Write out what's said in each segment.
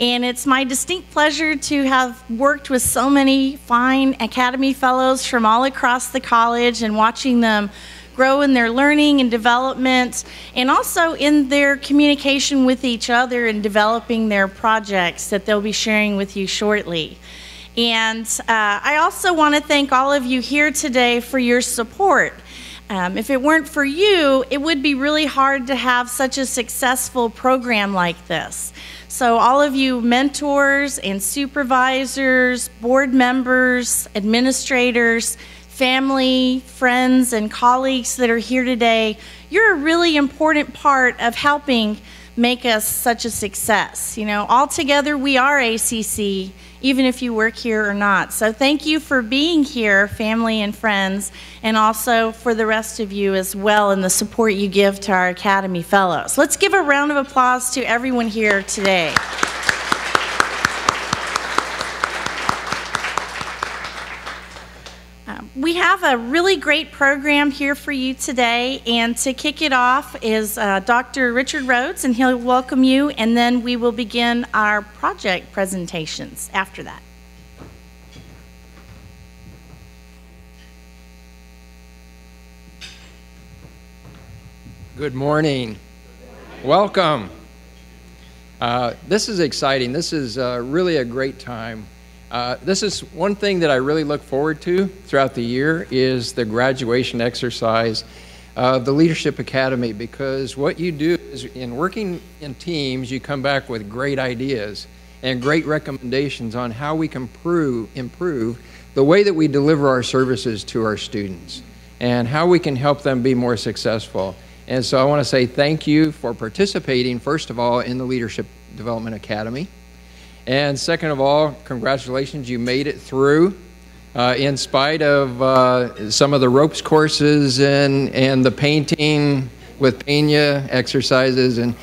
And it's my distinct pleasure to have worked with so many fine Academy Fellows from all across the college and watching them grow in their learning and development, and also in their communication with each other and developing their projects that they'll be sharing with you shortly. And I also want to thank all of you here today for your support. If it weren't for you, it would be really hard to have such a successful program like this. So all of you mentors and supervisors, board members, administrators, family, friends, and colleagues that are here today, you're a really important part of helping make us such a success. You know, all together we are ACC, even if you work here or not. So thank you for being here, family and friends, and also for the rest of you as well and the support you give to our Academy Fellows. Let's give a round of applause to everyone here today. We have a really great program here for you today, and to kick it off is Dr. Richard Rhodes, and he'll welcome you, and then we will begin our project presentations after that. Good morning. Welcome. This is exciting. This is really a great time. This is one thing that I really look forward to throughout the year is the graduation exercise of the Leadership Academy, because what you do is in working in teams, you come back with great ideas and great recommendations on how we can improve the way that we deliver our services to our students and how we can help them be more successful. And so I want to say thank you for participating, first of all, in the Leadership Development Academy. And second of all, congratulations, you made it through in spite of some of the ropes courses and the painting with Peña exercises, and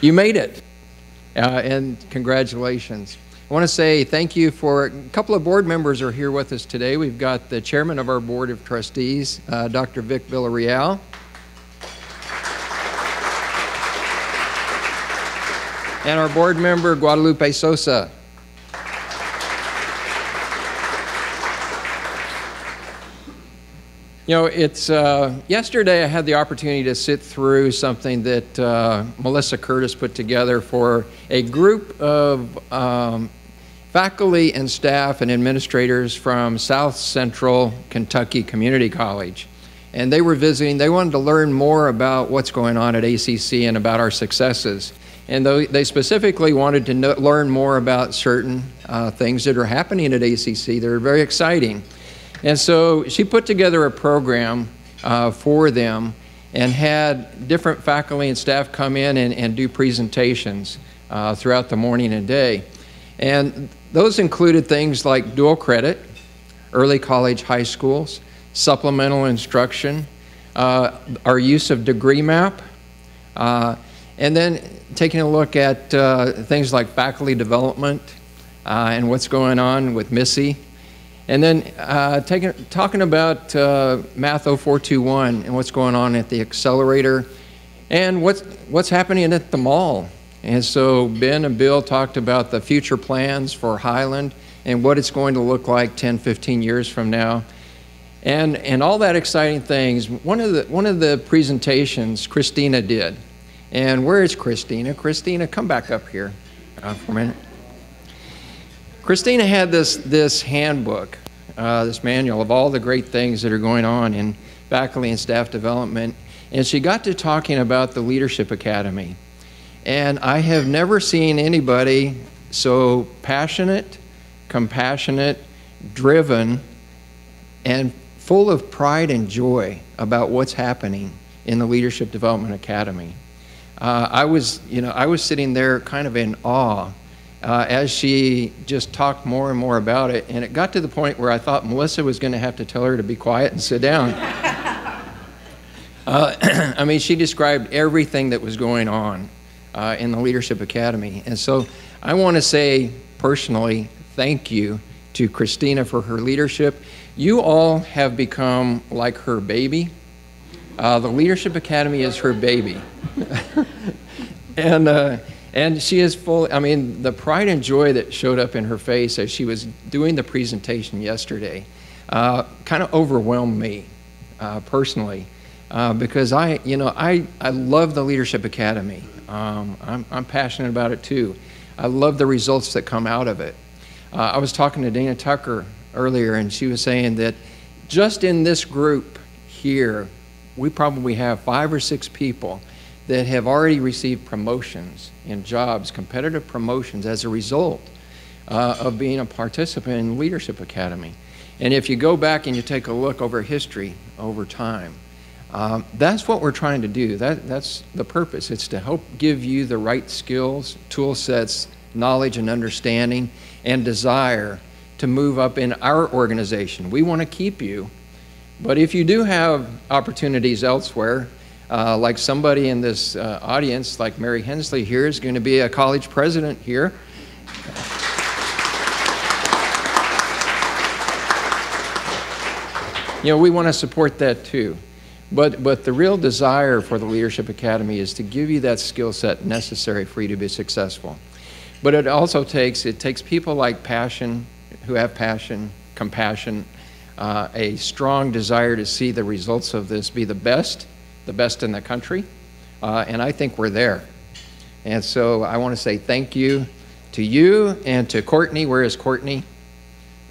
you made it, and congratulations. I want to say thank you for a couple of board members are here with us today. We've got the chairman of our board of trustees, Dr. Vic Villarreal. And our board member, Guadalupe Sosa. You know, it's, yesterday I had the opportunity to sit through something that Melissa Curtis put together for a group of faculty and staff and administrators from South Central Kentucky Community College. And they were visiting, they wanted to learn more about what's going on at ACC and about our successes. And they specifically wanted to learn more about certain things that are happening at ACC that are very exciting. And so she put together a program for them and had different faculty and staff come in and do presentations throughout the morning and day. And those included things like dual credit, early college high schools, supplemental instruction, our use of degree map, and then taking a look at things like faculty development and what's going on with Missy. And then talking about Math 0421 and what's going on at the accelerator and what's happening at the mall. And so Ben and Bill talked about the future plans for Highland and what it's going to look like 10, 15 years from now. And all that exciting things. One of the presentations Christina did. And where is Christina? Christina, come back up here for a minute. Christina had this handbook, this manual of all the great things that are going on in faculty and staff development, and she got to talking about the Leadership Academy. And I have never seen anybody so passionate, compassionate, driven, and full of pride and joy about what's happening in the Leadership Development Academy. I was sitting there kind of in awe as she just talked more and more about it, and it got to the point where I thought Melissa was going to have to tell her to be quiet and sit down. I mean, she described everything that was going on in the Leadership Academy, and so I want to say personally thank you to Christina for her leadership. You all have become like her baby. The Leadership Academy is her baby. And And she is full, I mean, the pride and joy that showed up in her face as she was doing the presentation yesterday kind of overwhelmed me personally because I love the Leadership Academy. I'm passionate about it too. I love the results that come out of it. I was talking to Dana Tucker earlier, and she was saying that just in this group here, we probably have 5 or 6 people that have already received promotions in jobs, competitive promotions, as a result of being a participant in Leadership Academy. And if you go back and you take a look over history, over time, that's what we're trying to do. That's the purpose. It's to help give you the right skills, tool sets, knowledge and understanding, and desire to move up in our organization. We want to keep you, but if you do have opportunities elsewhere, like somebody in this audience, like Mary Hensley here, is going to be a college president here. We want to support that too. But the real desire for the Leadership Academy is to give you that skill set necessary for you to be successful. But it also takes people like who have passion, compassion, a strong desire to see the results of this be the best in the country, and I think we're there. And so I want to say thank you to you and to Courtney. Where is Courtney?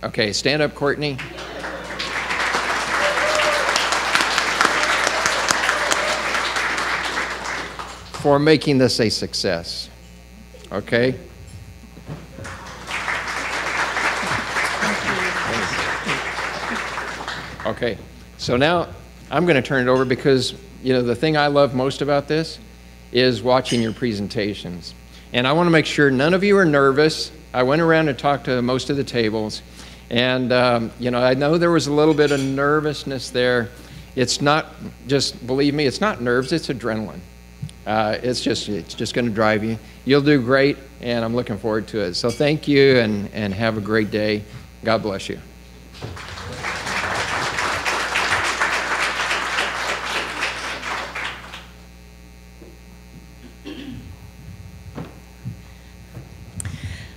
Okay, stand up, Courtney. For making this a success, okay? Okay, so now I'm going to turn it over because, the thing I love most about this is watching your presentations. And I want to make sure none of you are nervous. I went around and talked to most of the tables, and, I know there was a little bit of nervousness there. It's not, just believe me, it's not nerves, it's adrenaline. It's just going to drive you. You'll do great, and I'm looking forward to it. So thank you, and have a great day. God bless you.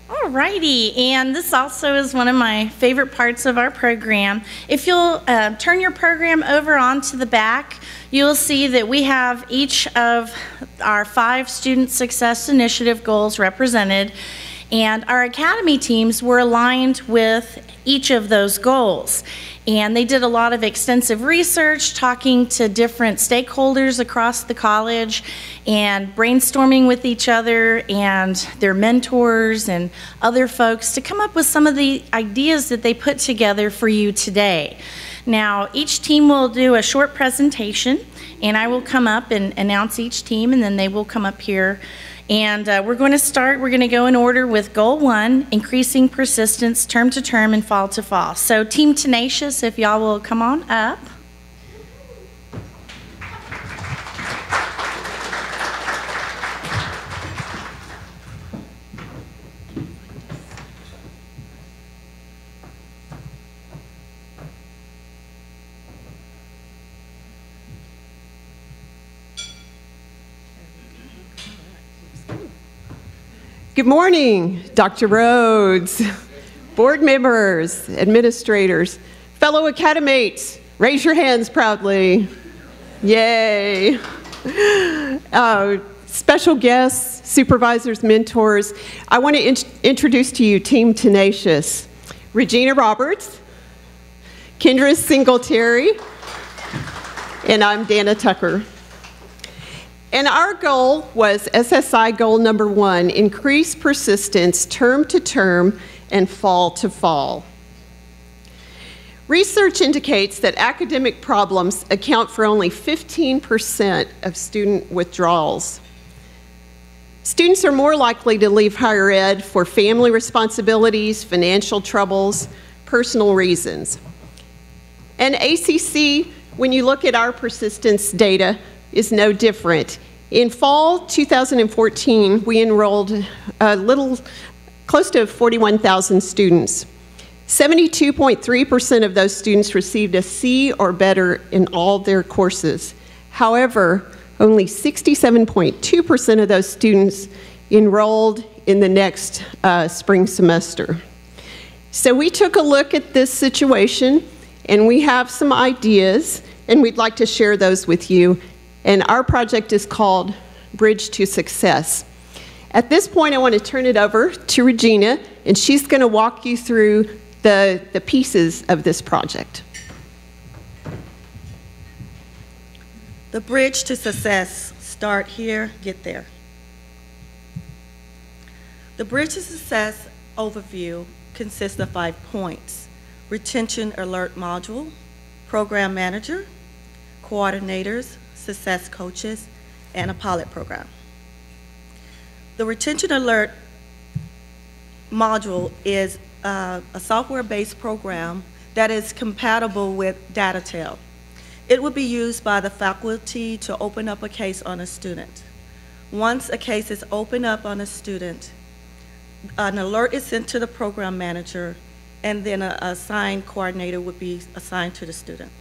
Alrighty, and this also is one of my favorite parts of our program. If you'll turn your program over onto the back, you'll see that we have each of our 5 Student Success Initiative goals represented, and our Academy teams were aligned with each of those goals. And they did a lot of extensive research, talking to different stakeholders across the college and brainstorming with each other and their mentors and other folks to come up with some of the ideas that they put together for you today. Now, each team will do a short presentation, and I will come up and announce each team, and then they will come up here. And we're going to go in order with Goal 1, increasing persistence, term to term and fall to fall. So Team Tenacious, if y'all will come on up. Good morning, Dr. Rhodes, board members, administrators, fellow Academates. Raise your hands proudly. Yay. Special guests, supervisors, mentors. I want to introduce to you Team Tenacious. Regina Roberts, Kendra Singletary, and I'm Dana Tucker. And our goal was SSI goal number 1, increase persistence term to term and fall to fall. Research indicates that academic problems account for only 15% of student withdrawals. Students are more likely to leave higher ed for family responsibilities, financial troubles, personal reasons. And ACC, when you look at our persistence data, is no different. In fall 2014, we enrolled close to 41,000 students. 72.3% of those students received a C or better in all their courses. However, only 67.2% of those students enrolled in the next spring semester. So we took a look at this situation, and we have some ideas, and we'd like to share those with you. And our project is called Bridge to Success. At this point, I want to turn it over to Regina, and she's going to walk you through the pieces of this project. The Bridge to Success, start here, get there. The Bridge to Success overview consists of 5 points: retention alert module, program manager, coordinators, success coaches, and a pilot program. The retention alert module is a software-based program that is compatible with DataTel. It will be used by the faculty to open up a case on a student. Once a case is opened up on a student, an alert is sent to the program manager, and then an assigned coordinator would be assigned to the student.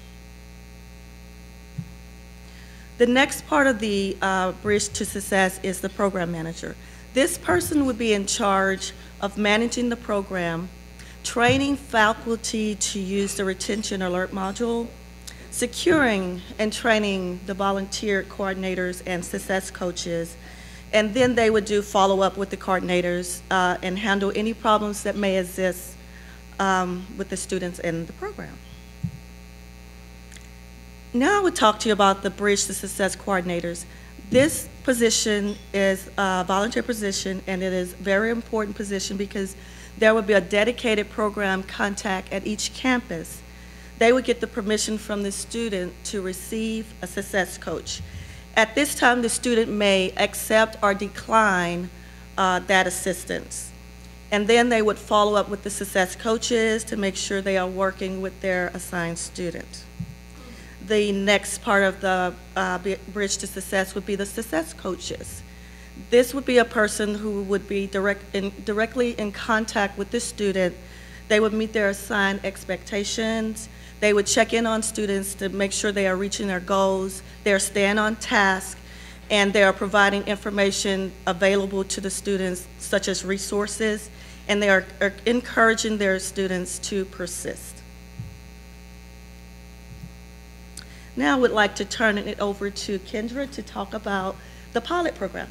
The next part of the Bridge to Success is the program manager. This person would be in charge of managing the program, training faculty to use the retention alert module, securing and training the volunteer coordinators and success coaches, and then they would do follow-up with the coordinators and handle any problems that may exist with the students in the program. Now I would talk to you about the Bridge to Success coordinators. This position is a volunteer position, and it is a very important position because there would be a dedicated program contact at each campus. They would get the permission from the student to receive a success coach. At this time, the student may accept or decline that assistance. And then they would follow up with the success coaches to make sure they are working with their assigned student. The next part of the Bridge to Success would be the success coaches. This would be a person who would be directly in contact with the student. They would meet their assigned expectations. They would check in on students to make sure they are reaching their goals, they're staying on task, and they are providing information available to the students, such as resources, and they are encouraging their students to persist. Now I would like to turn it over to Kendra to talk about the pilot program.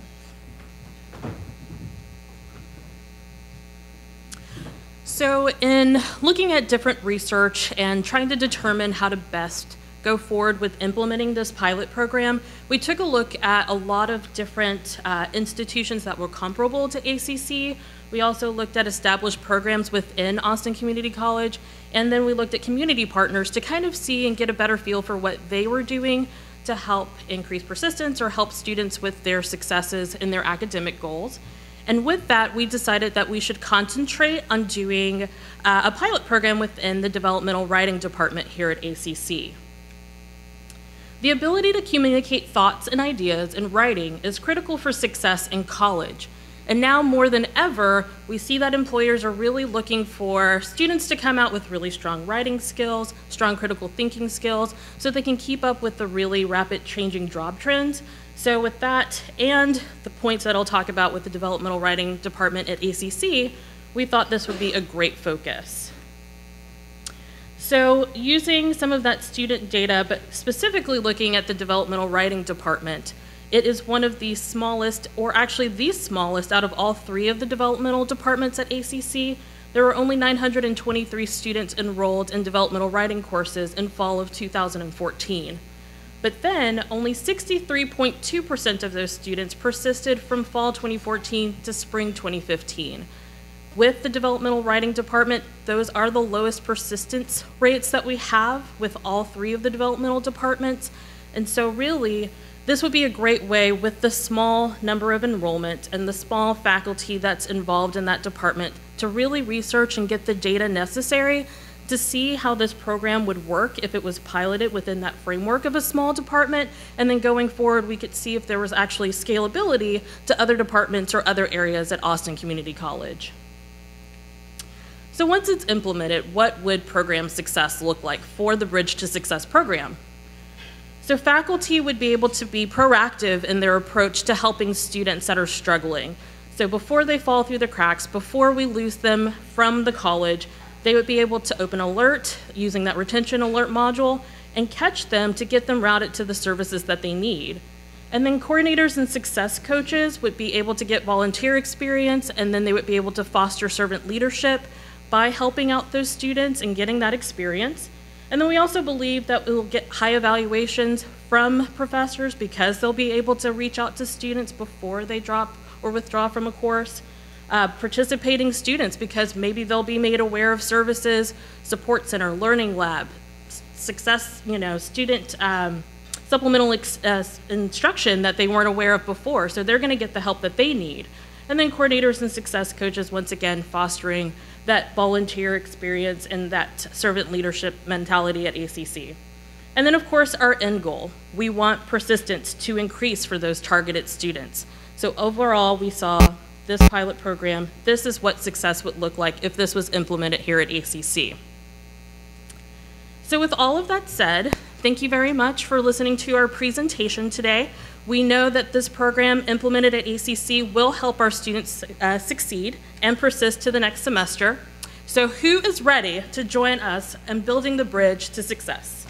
So in looking at different research and trying to determine how to best go forward with implementing this pilot program, we took a look at a lot of different institutions that were comparable to ACC. We also looked at established programs within Austin Community College, and then we looked at community partners to kind of see and get a better feel for what they were doing to help increase persistence or help students with their successes in their academic goals. And with that, we decided that we should concentrate on doing a pilot program within the developmental writing department here at ACC. The ability to communicate thoughts and ideas in writing is critical for success in college. And now more than ever, we see that employers are really looking for students to come out with really strong writing skills, strong critical thinking skills, so they can keep up with the really rapid changing job trends. So with that and the points that I'll talk about with the developmental writing department at ACC, we thought this would be a great focus. So using some of that student data, but specifically looking at the developmental writing department, it is one of the smallest, or actually the smallest out of all 3 of the developmental departments at ACC. There were only 923 students enrolled in developmental writing courses in fall of 2014. But then only 63.2% of those students persisted from fall 2014 to spring 2015. With the developmental writing department, those are the lowest persistence rates that we have with all 3 of the developmental departments. And so really, this would be a great way with the small number of enrollment and the small faculty that's involved in that department to really research and get the data necessary to see how this program would work if it was piloted within that framework of a small department, and then going forward we could see if there was actually scalability to other departments or other areas at Austin Community College. So once it's implemented, what would program success look like for the Bridge to Success program? So faculty would be able to be proactive in their approach to helping students that are struggling. So before they fall through the cracks, before we lose them from the college, they would be able to open alert using that retention alert module and catch them to get them routed to the services that they need. And then coordinators and success coaches would be able to get volunteer experience, and then they would be able to foster servant leadership by helping out those students and getting that experience. And then we also believe that we'll get high evaluations from professors because they'll be able to reach out to students before they drop or withdraw from a course. Participating students, because maybe they'll be made aware of services, support center, learning lab, success, student supplemental instruction that they weren't aware of before. So they're gonna get the help that they need. And then coordinators and success coaches, once again, fostering that volunteer experience and that servant leadership mentality at ACC. And then of course, our end goal. We want persistence to increase for those targeted students. So overall, we saw this pilot program. This is what success would look like if this was implemented here at ACC. So with all of that said, thank you very much for listening to our presentation today. We know that this program implemented at ACC will help our students succeed and persist to the next semester. So who is ready to join us in building the bridge to success?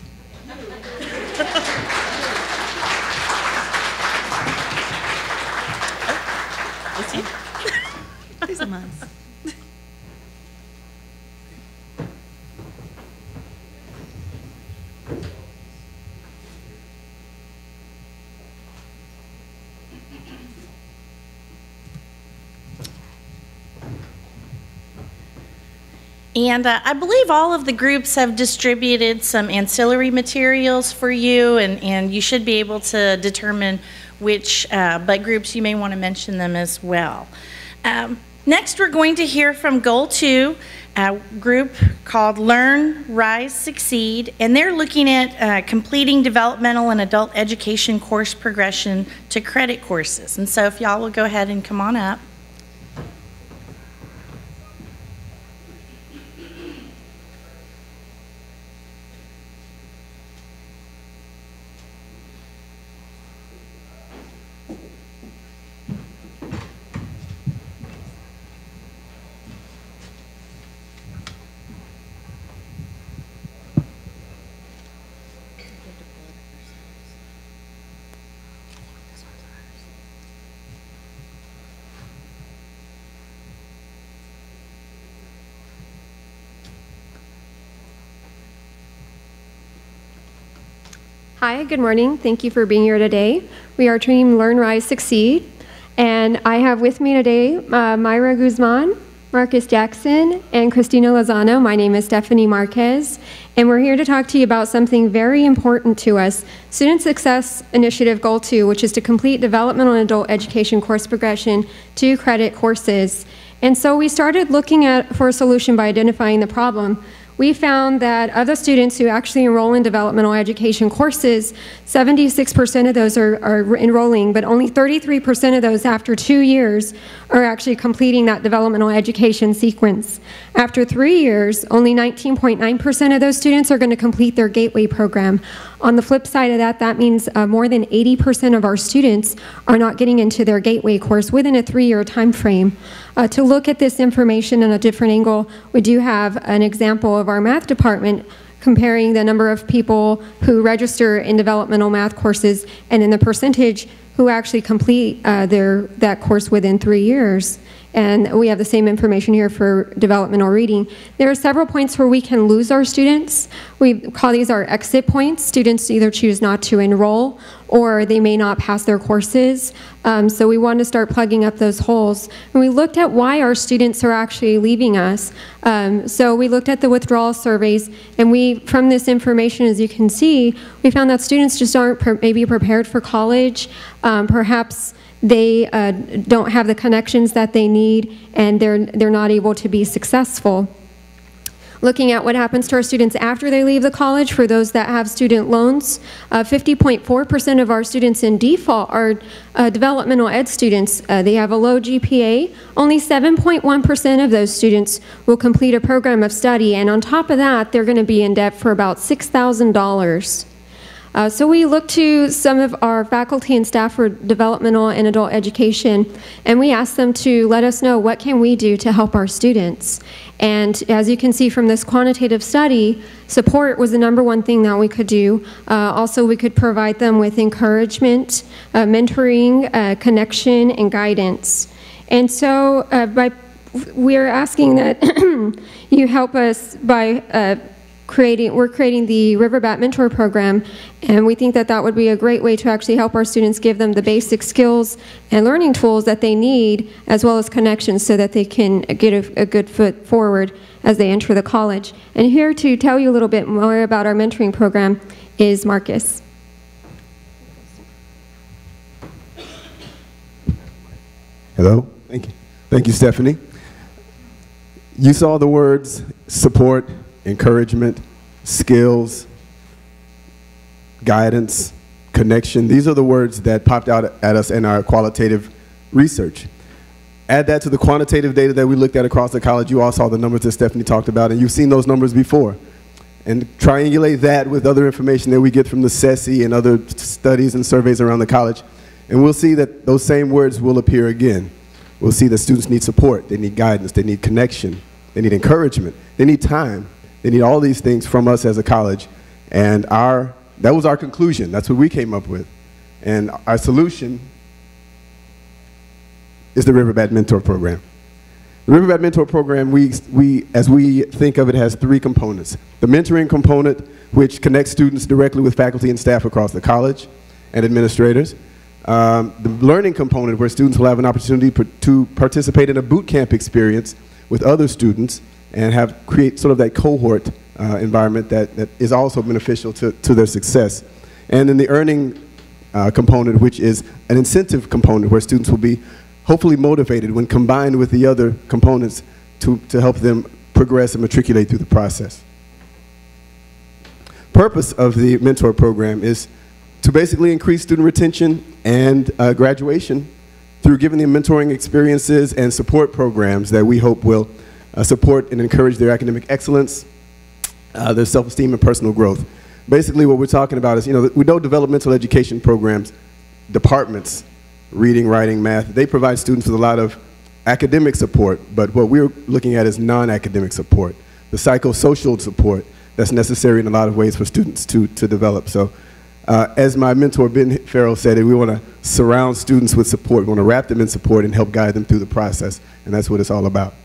These are mine. And I believe all of the groups have distributed some ancillary materials for you, and you should be able to determine which but groups you may want to mention them as well. Next, we're going to hear from Goal 2, a group called Learn, Rise, Succeed, and they're looking at completing developmental and adult education course progression to credit courses. And so if y'all will go ahead and come on up. Hi, good morning. Thank you for being here today. We are Team Learn, Rise, Succeed, and I have with me today Myra Guzman, Marcus Jackson, and Christina Lozano. My name is Stephanie Marquez, and we're here to talk to you about something very important to us, Student Success Initiative Goal 2, which is to complete developmental and adult education course progression to credit courses. And so we started looking for a solution by identifying the problem. We found that of the students who actually enroll in developmental education courses, 76% of those are enrolling, but only 33% of those after 2 years are actually completing that developmental education sequence. After 3 years, only 19.9% of those students are going to complete their gateway program. On the flip side of that, that means more than 80% of our students are not getting into their gateway course within a 3-year time frame. To look at this information in a different angle, we do have an example of our math department comparing the number of people who register in developmental math courses and in the percentage who actually complete that course within 3 years. And we have the same information here for developmental reading. There are several points where we can lose our students. We call these our exit points. Students either choose not to enroll or they may not pass their courses. So we want to start plugging up those holes. And we looked at why our students are actually leaving us. So we looked at the withdrawal surveys, and from this information, as you can see, we found that students just aren't maybe prepared for college. Perhaps they don't have the connections that they need, and they're not able to be successful. Looking at what happens to our students after they leave the college, for those that have student loans, 50.4% of our students in default are developmental ed students. They have a low GPA. Only 7.1% of those students will complete a program of study, and on top of that, they're going to be in debt for about $6,000. So we looked to some of our faculty and staff for developmental and adult education, and we asked them to let us know what can we do to help our students. And as you can see from this quantitative study, support was the #1 thing that we could do. Also, we could provide them with encouragement, mentoring, connection, and guidance. And so we're asking that you help us by we're creating the Riverbat Mentor Program, and we think that that would be a great way to actually help our students, give them the basic skills and learning tools that they need, as well as connections so that they can get a good foot forward as they enter the college. And here to tell you a little bit more about our mentoring program is Marcus. Hello. Thank you. Thank you, Stephanie. You saw the words support, encouragement, skills, guidance, connection. These are the words that popped out at us in our qualitative research. Add that to the quantitative data that we looked at across the college. You all saw the numbers that Stephanie talked about, and you've seen those numbers before. And triangulate that with other information that we get from the CESI and other studies and surveys around the college, and we'll see that those same words will appear again. We'll see that students need support, they need guidance, they need connection, they need encouragement, they need time. They need all these things from us as a college, and that was our conclusion. That's what we came up with. And our solution is the Riverbat Mentor Program. The Riverbat Mentor Program, as we think of it, has 3 components. The mentoring component, which connects students directly with faculty and staff across the college and administrators. The learning component, where students will have an opportunity to participate in a boot camp experience with other students and create sort of that cohort environment that is also beneficial to their success. And then the earning component, which is an incentive component, where students will be hopefully motivated when combined with the other components to help them progress and matriculate through the process. Purpose of the mentor program is to basically increase student retention and graduation through giving them mentoring experiences and support programs that we hope will support and encourage their academic excellence, their self-esteem, and personal growth. Basically, what we're talking about is, we know developmental education programs, departments, reading, writing, math, they provide students with a lot of academic support, but what we're looking at is non-academic support, the psychosocial support that's necessary in a lot of ways for students to develop. So, as my mentor, Ben Farrell, said, we want to surround students with support. We want to wrap them in support and help guide them through the process, and that's what it's all about.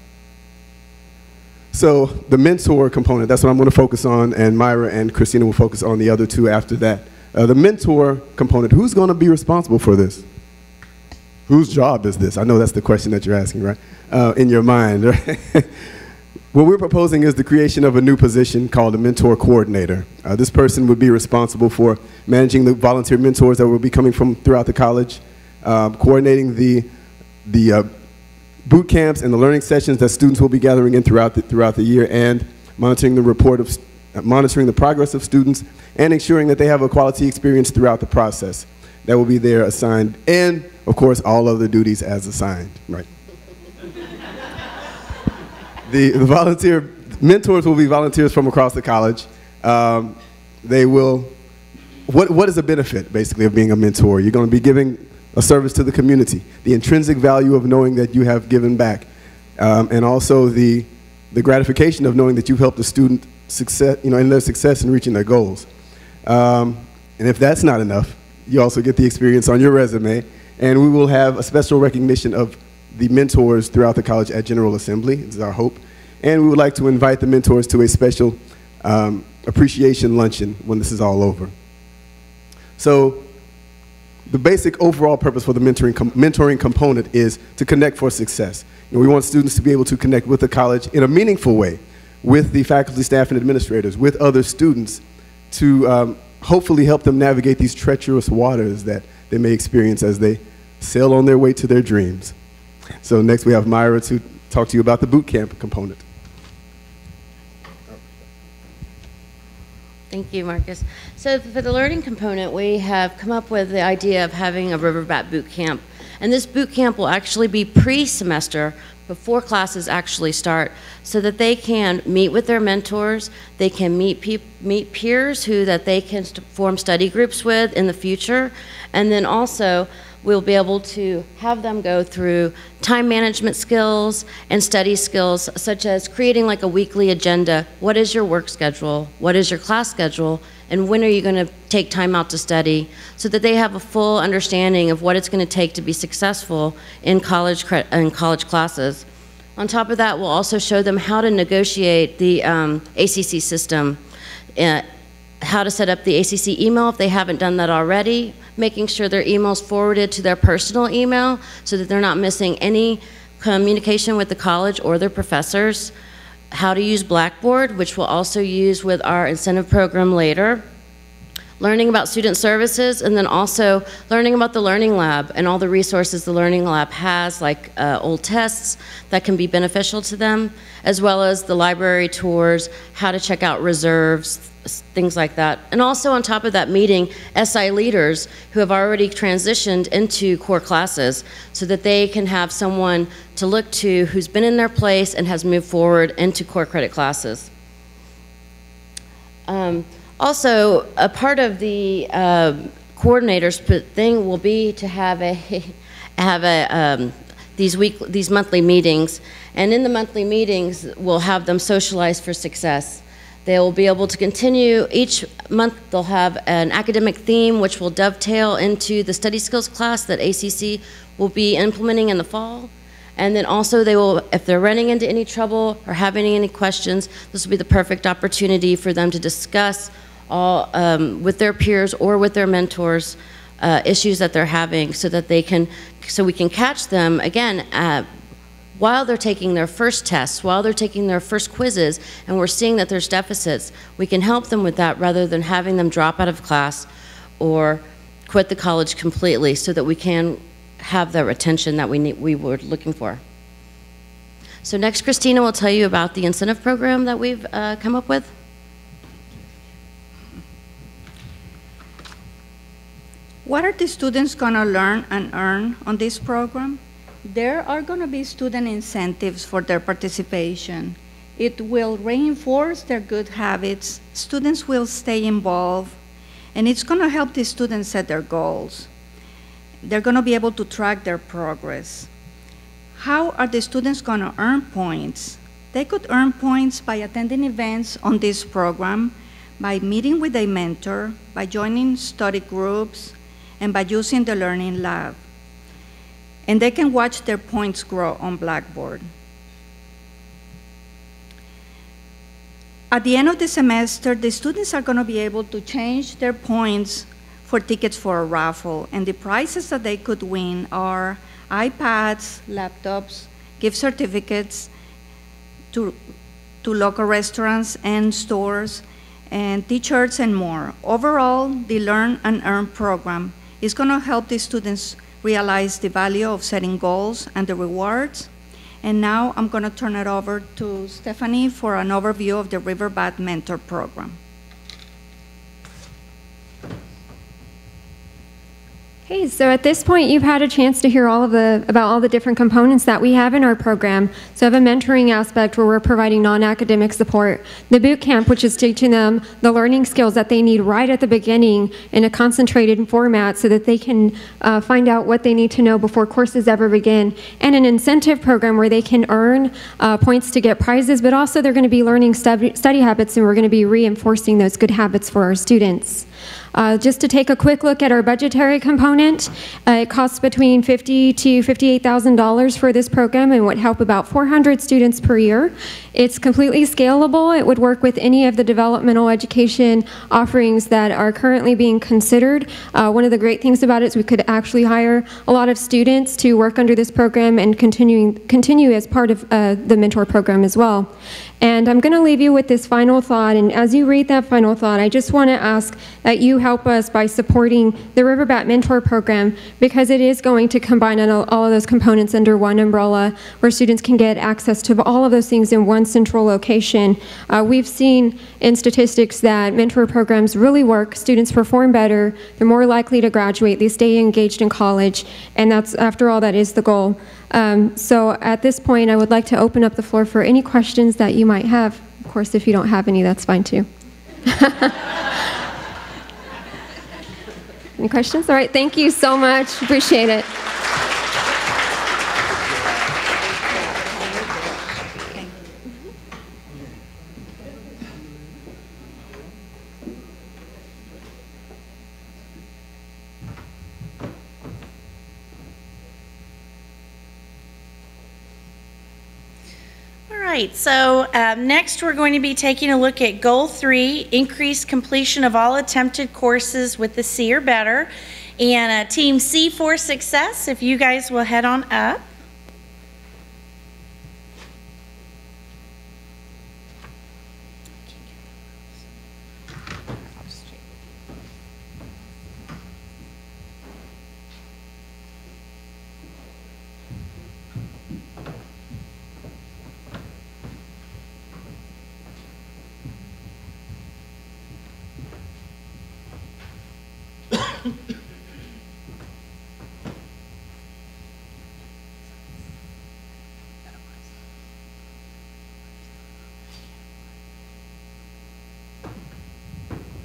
So the mentor component, that's what I'm going to focus on, and Myra and Christina will focus on the other 2 after that. The mentor component, who's going to be responsible for this? Whose job is this? I know that's the question that you're asking, right? In your mind, right? What we're proposing is the creation of a new position called a mentor coordinator. This person would be responsible for managing the volunteer mentors that will be coming from throughout the college, coordinating the boot camps and the learning sessions that students will be gathering in throughout the year, and monitoring the progress of students, and ensuring that they have a quality experience throughout the process. That will be their assigned, and of course all other duties as assigned, right? The volunteer mentors will be volunteers from across the college. They will, what is the benefit basically of being a mentor? You're going to be giving a service to the community, the intrinsic value of knowing that you have given back, and also the gratification of knowing that you've helped the student success, in their success in reaching their goals. And if that's not enough, you also get the experience on your resume, and we will have a special recognition of the mentors throughout the college at General Assembly. This is our hope. And we would like to invite the mentors to a special appreciation luncheon when this is all over. So the basic overall purpose for the mentoring component is to connect for success. We want students to be able to connect with the college in a meaningful way, with the faculty, staff, and administrators, with other students, to hopefully help them navigate these treacherous waters that they may experience as they sail on their way to their dreams. So next we have Myra to talk to you about the boot camp component. Thank you, Marcus. So for the learning component, we have come up with the idea of having a Riverbat boot camp. And this boot camp will actually be pre-semester, before classes actually start, so that they can meet with their mentors, they can meet peers who that they can form study groups with in the future, and then also we'll be able to have them go through time management skills and study skills, such as creating like a weekly agenda. What is your work schedule? What is your class schedule? And when are you going to take time out to study, so that they have a full understanding of what it's going to take to be successful in college classes. On top of that, we'll also show them how to negotiate the ACC system, how to set up the ACC email if they haven't done that already, making sure their email's forwarded to their personal email so that they're not missing any communication with the college or their professors, how to use Blackboard, which we'll also use with our incentive program later, learning about student services, and then also learning about the Learning Lab and all the resources the Learning Lab has, like old tests that can be beneficial to them, as well as the library tours, how to check out reserves, things like that. And also on top of that, meeting SI leaders who have already transitioned into core classes so that they can have someone to look to who's been in their place and has moved forward into core credit classes. Also, a part of the coordinators thing will be to have these monthly meetings, and in the monthly meetings, we'll have them socialize for success. They will be able to continue each month. They'll have an academic theme which will dovetail into the study skills class that ACC will be implementing in the fall. And then also they will, if they're running into any trouble or having any questions, this will be the perfect opportunity for them to discuss all with their peers or with their mentors issues that they're having, so that they can, so we can catch them again while they're taking their first tests, while they're taking their first quizzes, and we're seeing that there's deficits. We can help them with that rather than having them drop out of class or quit the college completely, so that we can have the retention that we were looking for. So next, Christina will tell you about the incentive program that we've come up with. What are the students going to learn and earn on this program? There are going to be student incentives for their participation. It will reinforce their good habits. Students will stay involved, and it's going to help the students set their goals. They're going to be able to track their progress. How are the students going to earn points? They could earn points by attending events on this program, by meeting with a mentor, by joining study groups, and by using the Learning Lab. And they can watch their points grow on Blackboard. At the end of the semester, the students are going to be able to change their points for tickets for a raffle, and the prizes that they could win are iPads, laptops, gift certificates to local restaurants and stores, and t-shirts and more. Overall, the Learn and Earn program is going to help the students realize the value of setting goals and the rewards. And now I'm going to turn it over to Stephanie for an overview of the Riverbat Mentor Program. Okay, so at this point, you've had a chance to hear about all the different components that we have in our program. So I have a mentoring aspect where we're providing non-academic support. The boot camp, which is teaching them the learning skills that they need right at the beginning in a concentrated format so that they can find out what they need to know before courses ever begin. And an incentive program where they can earn points to get prizes, but also they're going to be learning study habits, and we're going to be reinforcing those good habits for our students. Just to take a quick look at our budgetary component, it costs between $50,000 to $58,000 for this program and would help about 400 students per year. It's completely scalable. It would work with any of the developmental education offerings that are currently being considered. One of the great things about it is we could actually hire a lot of students to work under this program and continue as part of the mentor program as well. And I'm going to leave you with this final thought, and as you read that final thought, I just want to ask that you do help us by supporting the Riverbat Mentor Program, because it is going to combine all of those components under one umbrella where students can get access to all of those things in one central location. We've seen in statistics that mentor programs really work. Students perform better, they're more likely to graduate, they stay engaged in college, and that's, after all, that is the goal. So at this point, I would like to open up the floor for any questions that you might have. Of course, if you don't have any, that's fine too. Any questions? All right, thank you so much. Appreciate it. All right, so next we're going to be taking a look at Goal 3, increase completion of all attempted courses with the C or better. And Team C for success, if you guys will head on up.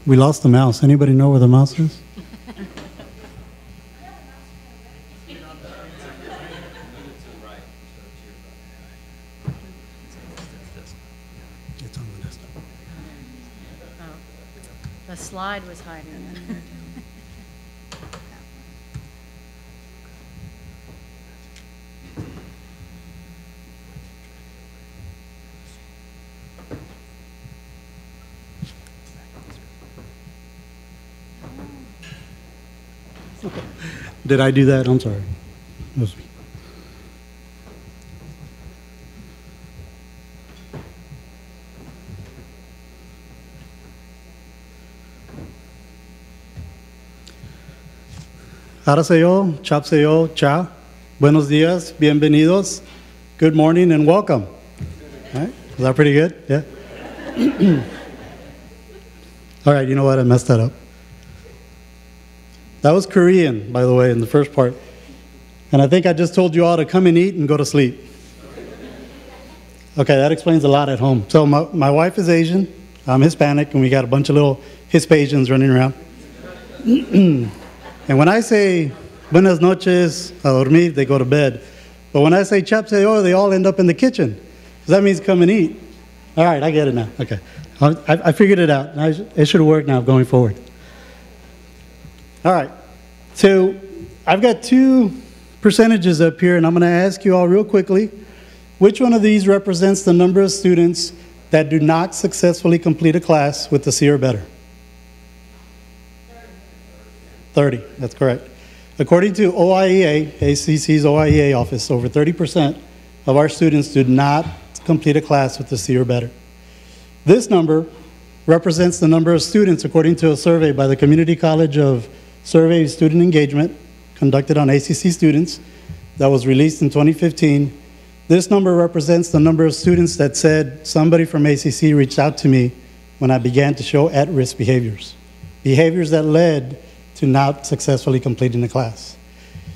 We lost the mouse. Anybody know where the mouse is? It's on the desktop. Oh, the slide was hiding. Did I do that? I'm sorry. That was me. Araseo, chapseo, cha. Buenos dias, bienvenidos. Good morning and welcome. All right. Is that pretty good? Yeah. All right, you know what? I messed that up. That was Korean, by the way, in the first part. And I think I just told you all to come and eat and go to sleep. Okay, that explains a lot at home. So my wife is Asian, I'm Hispanic, and we got a bunch of little Hispasians running around. And when I say buenas noches, a dormir, they go to bed. But when I say chapseo, they all end up in the kitchen. So that means come and eat. All right, I get it now. Okay. I figured it out. It should work now going forward. All right, so I've got two percentages up here, and I'm going to ask you all real quickly, which one of these represents the number of students that do not successfully complete a class with the C or better? 30, that's correct. According to OIEA, ACC's OIEA office, over 30% of our students do not complete a class with the C or better. This number represents the number of students according to a survey by the Community College of Survey Student Engagement conducted on ACC students that was released in 2015. This number represents the number of students that said somebody from ACC reached out to me when I began to show at-risk behaviors, behaviors that led to not successfully completing the class.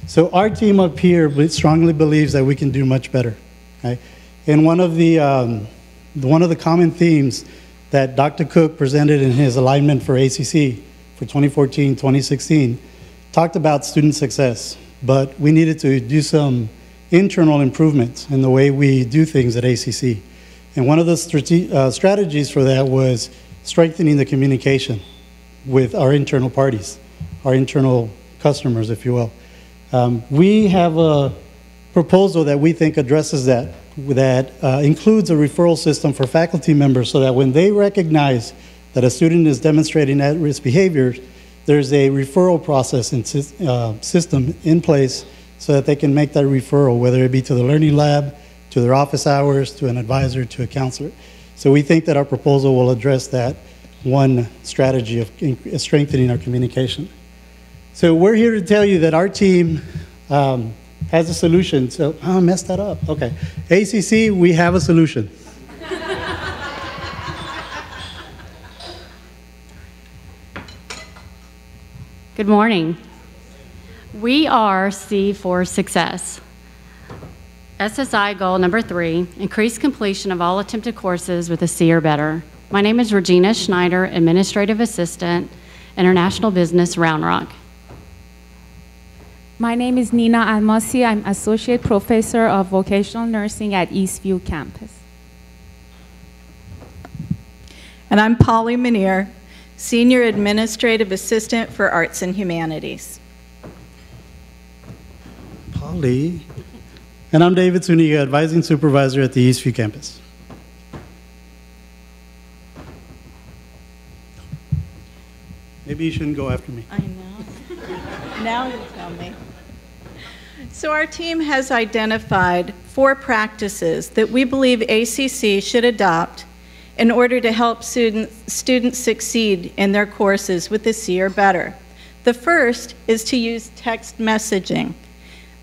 So our team up here strongly believes that we can do much better. Okay? And one of the common themes that Dr. Cook presented in his alignment for ACC for 2014-2016 talked about student success, but we needed to do some internal improvements in the way we do things at ACC. And one of the strategies for that was strengthening the communication with our internal parties, our internal customers, if you will. We have a proposal that we think addresses that includes a referral system for faculty members so that when they recognize that a student is demonstrating at-risk behaviors, there's a referral process and system in place so that they can make that referral, whether it be to the learning lab, to their office hours, to an advisor, to a counselor. So we think that our proposal will address that one strategy of strengthening our communication. So we're here to tell you that our team has a solution. So, I messed that up. Okay. ACC, we have a solution. Good morning. We are C for Success. SSI goal number 3, increase completion of all attempted courses with a C or better. My name is Regina Schneider, Administrative Assistant, International Business, Round Rock. My name is Nina Almasi. I'm Associate Professor of Vocational Nursing at Eastview Campus. And I'm Polly Manier, Senior Administrative Assistant for Arts and Humanities. Polly. And I'm David Zuniga, Advising Supervisor at the Eastview Campus. Maybe you shouldn't go after me. I know. Now you tell me. So our team has identified 4 practices that we believe ACC should adopt in order to help students succeed in their courses with a C or better. The first is to use text messaging.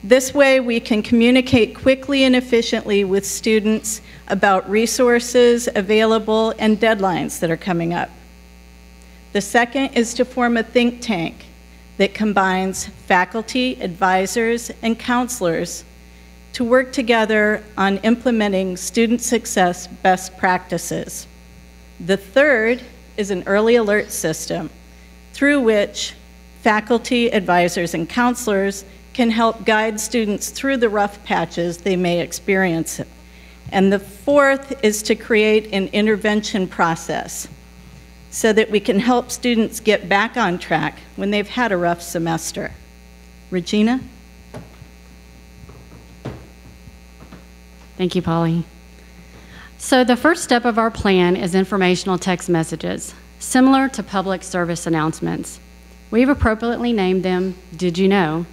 This way we can communicate quickly and efficiently with students about resources available and deadlines that are coming up. The second is to form a think tank that combines faculty, advisors, and counselors to work together on implementing student success best practices. The third is an early alert system through which faculty, advisors, and counselors can help guide students through the rough patches they may experience. And the fourth is to create an intervention process so that we can help students get back on track when they've had a rough semester. Regina? Thank you, Polly. So the first step of our plan is informational text messages, similar to public service announcements. We've appropriately named them Did You Know?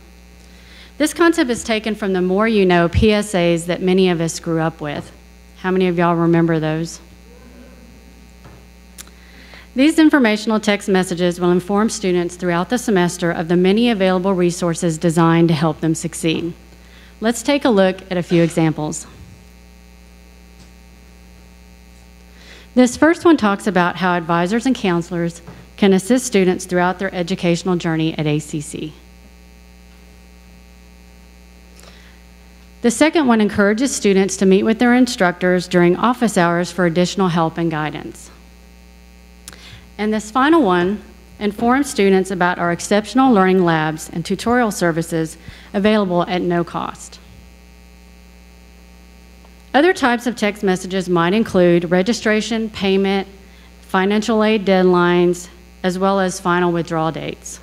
This concept is taken from the More You Know PSAs that many of us grew up with. How many of y'all remember those? These informational text messages will inform students throughout the semester of the many available resources designed to help them succeed. Let's take a look at a few examples. This first one talks about how advisors and counselors can assist students throughout their educational journey at ACC. The second one encourages students to meet with their instructors during office hours for additional help and guidance. And this final one informs students about our exceptional learning labs and tutorial services available at no cost. Other types of text messages might include registration, payment, financial aid deadlines, as well as final withdrawal dates.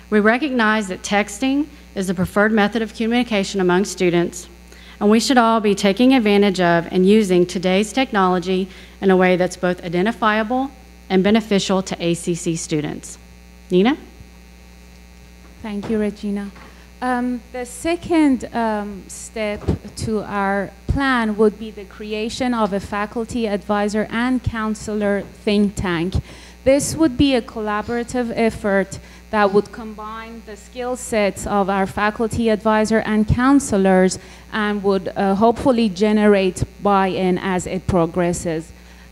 We recognize that texting is the preferred method of communication among students, and we should all be taking advantage of and using today's technology in a way that's both identifiable and beneficial to ACC students. Nina? Thank you, Regina. The second step to our plan would be the creation of a faculty, advisor, and counselor think tank. This would be a collaborative effort that would combine the skill sets of our faculty, advisor, and counselors and would hopefully generate buy-in as it progresses.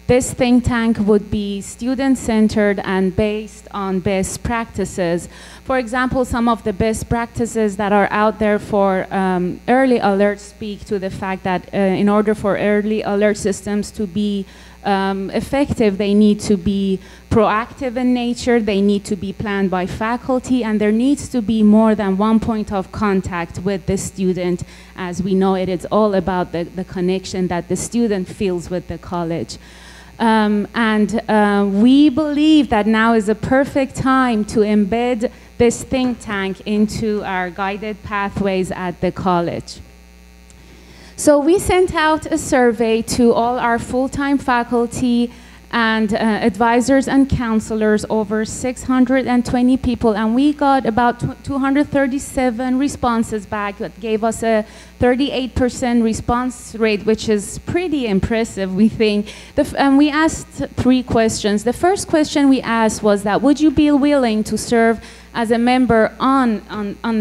This think tank would be student-centered and based on best practices. For example, some of the best practices that are out there for early alerts speak to the fact that in order for early alert systems to be effective, they need to be proactive in nature, they need to be planned by faculty, and there needs to be more than one point of contact with the student. As we know, it is all about the connection that the student feels with the college. We believe that now is a perfect time to embed this think tank into our guided pathways at the college. So we sent out a survey to all our full-time faculty and advisors and counselors, over 620 people, and we got about 237 responses back. That gave us a 38% response rate, which is pretty impressive, we think. And we asked 3 questions. The first question we asked was that, would you be willing to serve as a member on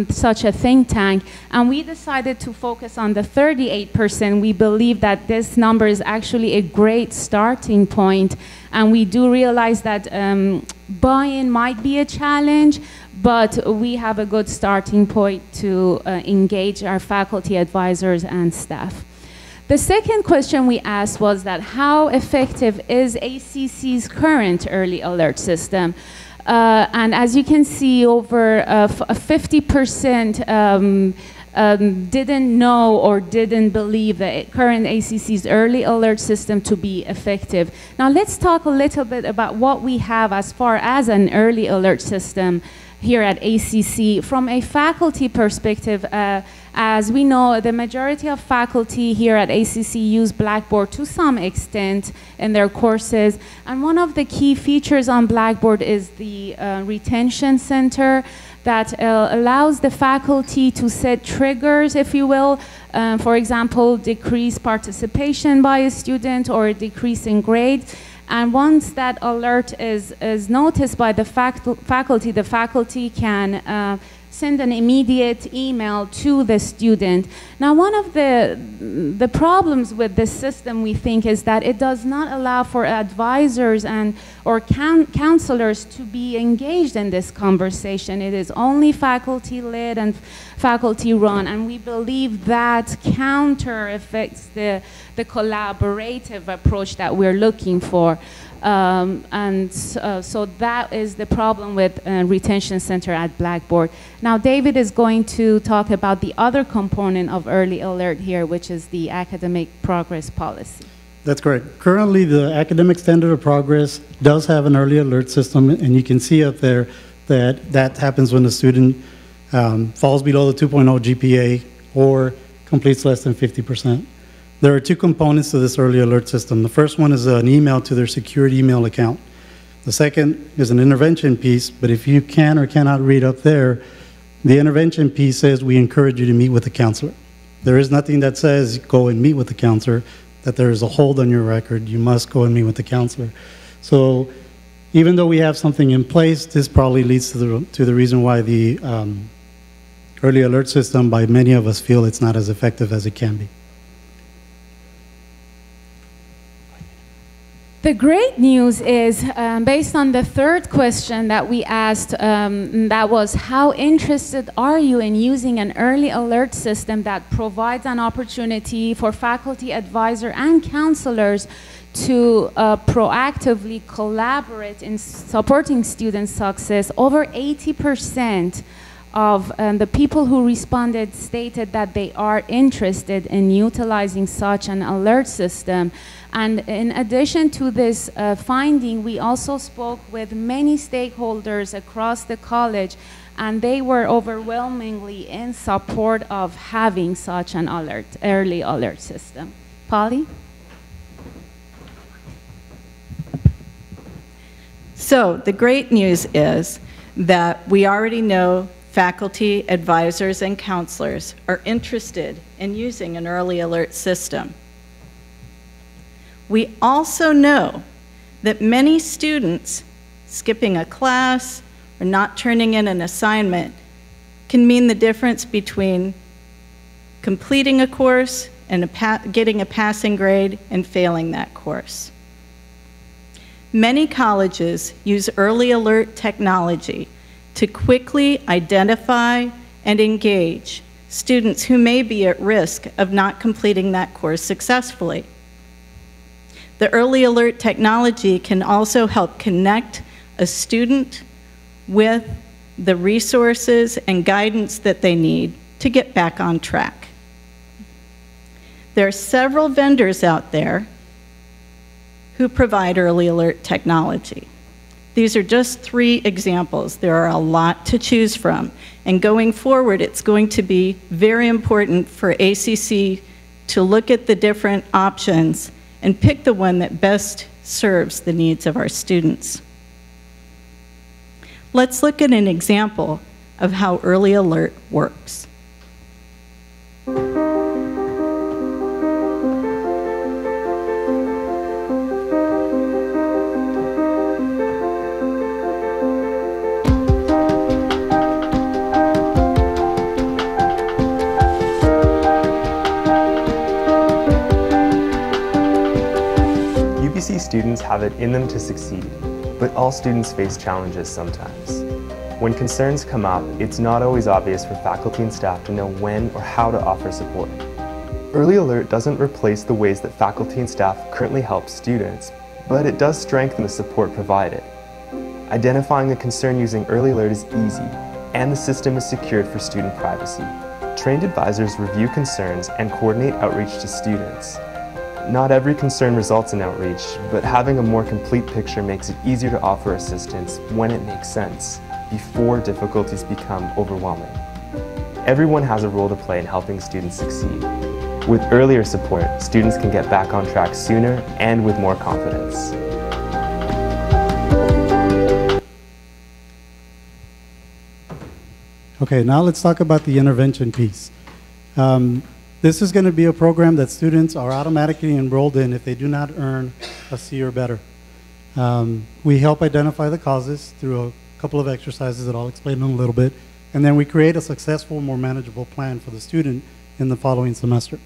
such a think tank? And we decided to focus on the 38%. We believe that this number is actually a great starting point, and we do realize that buy-in might be a challenge, but we have a good starting point to engage our faculty, advisors, and staff. The second question we asked was that, how effective is ACC's current early alert system? And as you can see, over 50% didn't know or didn't believe the current ACC's early alert system to be effective. Now let's talk a little bit about what we have as far as an early alert system here at ACC. From a faculty perspective, as we know, the majority of faculty here at ACC use Blackboard to some extent in their courses. And one of the key features on Blackboard is the retention center that allows the faculty to set triggers, if you will. For example, decrease participation by a student or a decrease in grades. And once that alert is noticed by the faculty can send an immediate email to the student. Now, one of the problems with this system, we think, is that it does not allow for advisors or counselors to be engaged in this conversation. It is only faculty-led and faculty-run, and we believe that counter affects the collaborative approach that we're looking for. So that is the problem with Retention Center at Blackboard. Now David is going to talk about the other component of early alert here, which is the academic progress policy. That's correct. Currently, the academic standard of progress does have an early alert system, and you can see up there that happens when the student falls below the 2.0 GPA or completes less than 50%. There are 2 components to this early alert system. The first one is an email to their secured email account. The second is an intervention piece, but if you can or cannot read up there, the intervention piece says we encourage you to meet with a counselor. There is nothing that says go and meet with the counselor, that there is a hold on your record. You must go and meet with the counselor. So even though we have something in place, this probably leads to the reason why the early alert system, by many of us, feel it's not as effective as it can be. The great news is, based on the third question that we asked, that was, how interested are you in using an early alert system that provides an opportunity for faculty, advisor, and counselors to proactively collaborate in supporting student success? Over 80% of the people who responded stated that they are interested in utilizing such an alert system. And in addition to this finding, we also spoke with many stakeholders across the college, and they were overwhelmingly in support of having such an early alert system. Polly? So the great news is that we already know faculty, advisors, and counselors are interested in using an early alert system. We also know that many students skipping a class or not turning in an assignment can mean the difference between completing a course and getting a passing grade and failing that course. Many colleges use early alert technology to quickly identify and engage students who may be at risk of not completing that course successfully. The early alert technology can also help connect a student with the resources and guidance that they need to get back on track. There are several vendors out there who provide early alert technology. These are just 3 examples. There are a lot to choose from. And going forward, it's going to be very important for ACC to look at the different options and pick the one that best serves the needs of our students. Let's look at an example of how Early Alert works. Students have it in them to succeed, but all students face challenges sometimes. When concerns come up, it's not always obvious for faculty and staff to know when or how to offer support. Early Alert doesn't replace the ways that faculty and staff currently help students, but it does strengthen the support provided. Identifying a concern using Early Alert is easy, and the system is secured for student privacy. Trained advisors review concerns and coordinate outreach to students. Not every concern results in outreach, but having a more complete picture makes it easier to offer assistance when it makes sense, before difficulties become overwhelming. Everyone has a role to play in helping students succeed. With earlier support, students can get back on track sooner and with more confidence. Okay, now let's talk about the intervention piece. This is going to be a program that students are automatically enrolled in if they do not earn a C or better. We help identify the causes through a couple of exercises that I'll explain in a little bit, and then we create a successful, more manageable plan for the student in the following semester.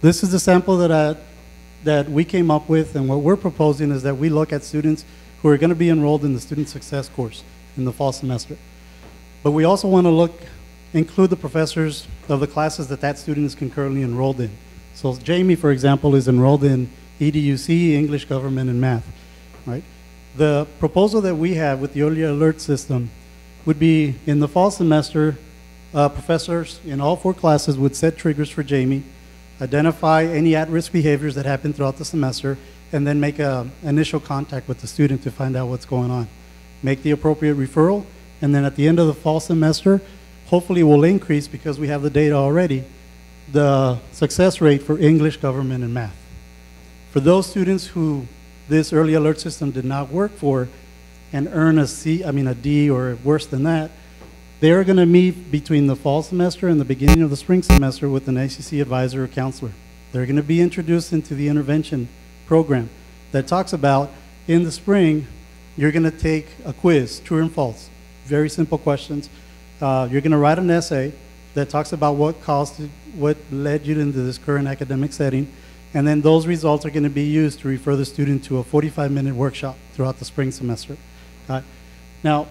This is the sample that we came up with, and what we're proposing is that we look at students who are going to be enrolled in the Student Success course in the fall semester. But we also want to include the professors of the classes that student is concurrently enrolled in. So Jamie, for example, is enrolled in EDUC, English, Government, and Math, right? The proposal that we have with the Early Alert system would be in the fall semester, professors in all 4 classes would set triggers for Jamie, identify any at-risk behaviors that happen throughout the semester, and then make an initial contact with the student to find out what's going on. Make the appropriate referral, and then at the end of the fall semester, hopefully will increase, because we have the data already, the success rate for English, Government, and Math. For those students who this Early Alert system did not work for and earn a D or worse than that, they're going to meet between the fall semester and the beginning of the spring semester with an ACC advisor or counselor. They're going to be introduced into the intervention program that talks about, in the spring, you're going to take a quiz, true and false, very simple questions. You're going to write an essay that talks about what led you into this current academic setting, and then those results are going to be used to refer the student to a 45-minute workshop throughout the spring semester. Now,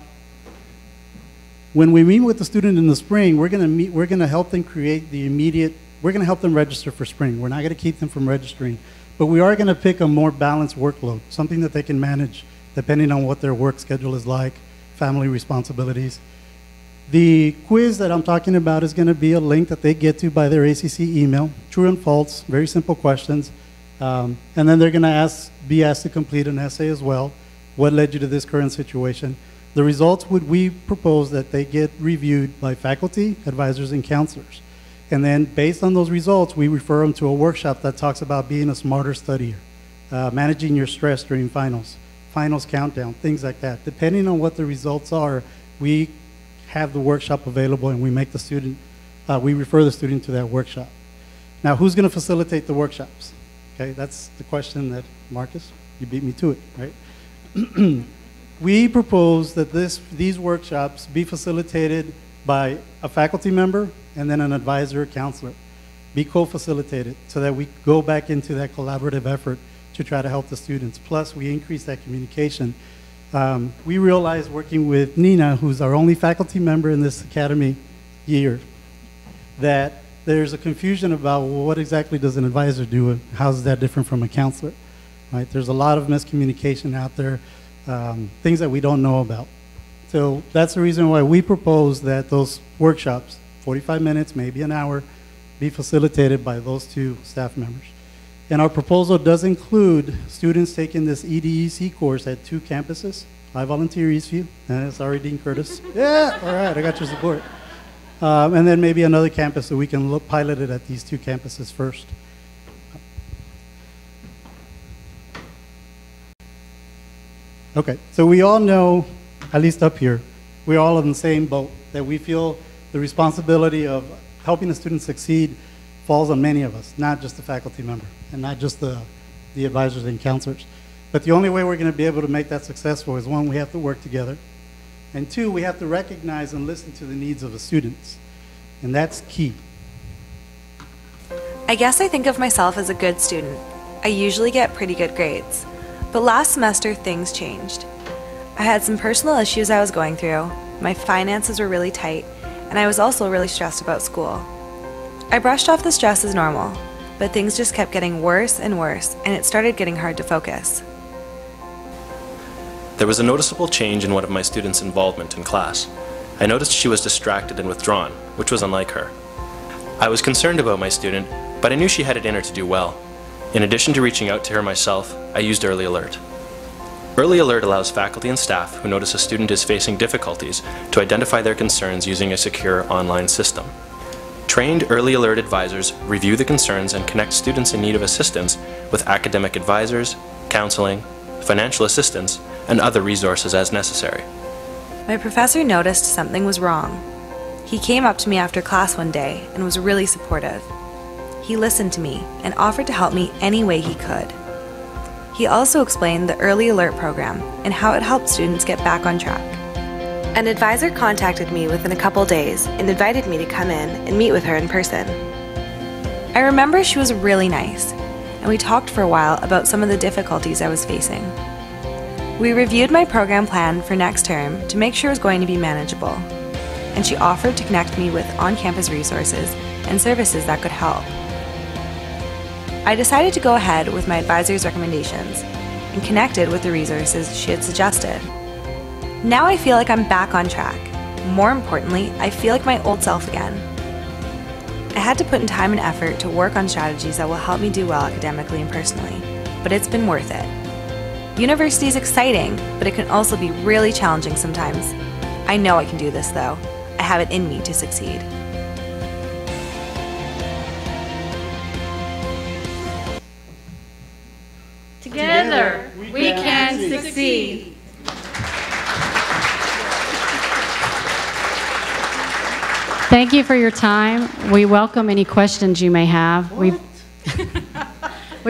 when we meet with the student in the spring, we're going to help them create we're going to help them register for spring. We're not going to keep them from registering, but we are going to pick a more balanced workload, something that they can manage depending on what their work schedule is like, family responsibilities. The quiz that I'm talking about is going to be a link that they get to by their ACC email, true and false, very simple questions. And then they're going to be asked to complete an essay as well. What led you to this current situation? The results we propose that they get reviewed by faculty, advisors, and counselors. And then based on those results, we refer them to a workshop that talks about being a smarter studier, managing your stress during finals countdown, things like that. Depending on what the results are, we have the workshop available, and we refer the student to that workshop. Now, who's going to facilitate the workshops? Okay, that's the question that, Marcus, you beat me to it, right? We propose that these workshops be facilitated by a faculty member and then an advisor or counselor. Be co-facilitated so that we go back into that collaborative effort to try to help the students. Plus, we increase that communication. We realized working with Nina, who's our only faculty member in this academy year, that there's a confusion about, well, what exactly does an advisor do and how is that different from a counselor, right? There's a lot of miscommunication out there, things that we don't know about. So that's the reason why we propose that those workshops, 45 minutes, maybe an hour, be facilitated by those 2 staff members. And our proposal does include students taking this EDUC course at 2 campuses. I volunteer Eastview, and sorry, Dean Curtis. Yeah, all right, I got your support. And then maybe another campus so we can pilot it at these 2 campuses first. Okay, so we all know, at least up here, we're all in the same boat, that we feel the responsibility of helping a student succeed falls on many of us, not just the faculty member, and not just the advisors and counselors. But the only way we're going to be able to make that successful is, one, we have to work together, and two, we have to recognize and listen to the needs of the students, and that's key. I guess I think of myself as a good student. I usually get pretty good grades. But last semester, things changed. I had some personal issues I was going through, my finances were really tight, and I was also really stressed about school. I brushed off the stress as normal, but things just kept getting worse and worse, and it started getting hard to focus. There was a noticeable change in one of my students' involvement in class. I noticed she was distracted and withdrawn, which was unlike her. I was concerned about my student, but I knew she had it in her to do well. In addition to reaching out to her myself, I used Early Alert. Early Alert allows faculty and staff who notice a student is facing difficulties to identify their concerns using a secure online system. Trained Early Alert advisors review the concerns and connect students in need of assistance with academic advisors, counseling, financial assistance, and other resources as necessary. My professor noticed something was wrong. He came up to me after class one day and was really supportive. He listened to me and offered to help me any way he could. He also explained the Early Alert program and how it helped students get back on track. An advisor contacted me within a couple days and invited me to come in and meet with her in person. I remember she was really nice, and we talked for a while about some of the difficulties I was facing. We reviewed my program plan for next term to make sure it was going to be manageable, and she offered to connect me with on-campus resources and services that could help. I decided to go ahead with my advisor's recommendations and connected with the resources she had suggested. Now I feel like I'm back on track. More importantly, I feel like my old self again. I had to put in time and effort to work on strategies that will help me do well academically and personally, but it's been worth it. University is exciting, but it can also be really challenging sometimes. I know I can do this though. I have it in me to succeed. Together, we can succeed. Thank you for your time. We welcome any questions you may have. We've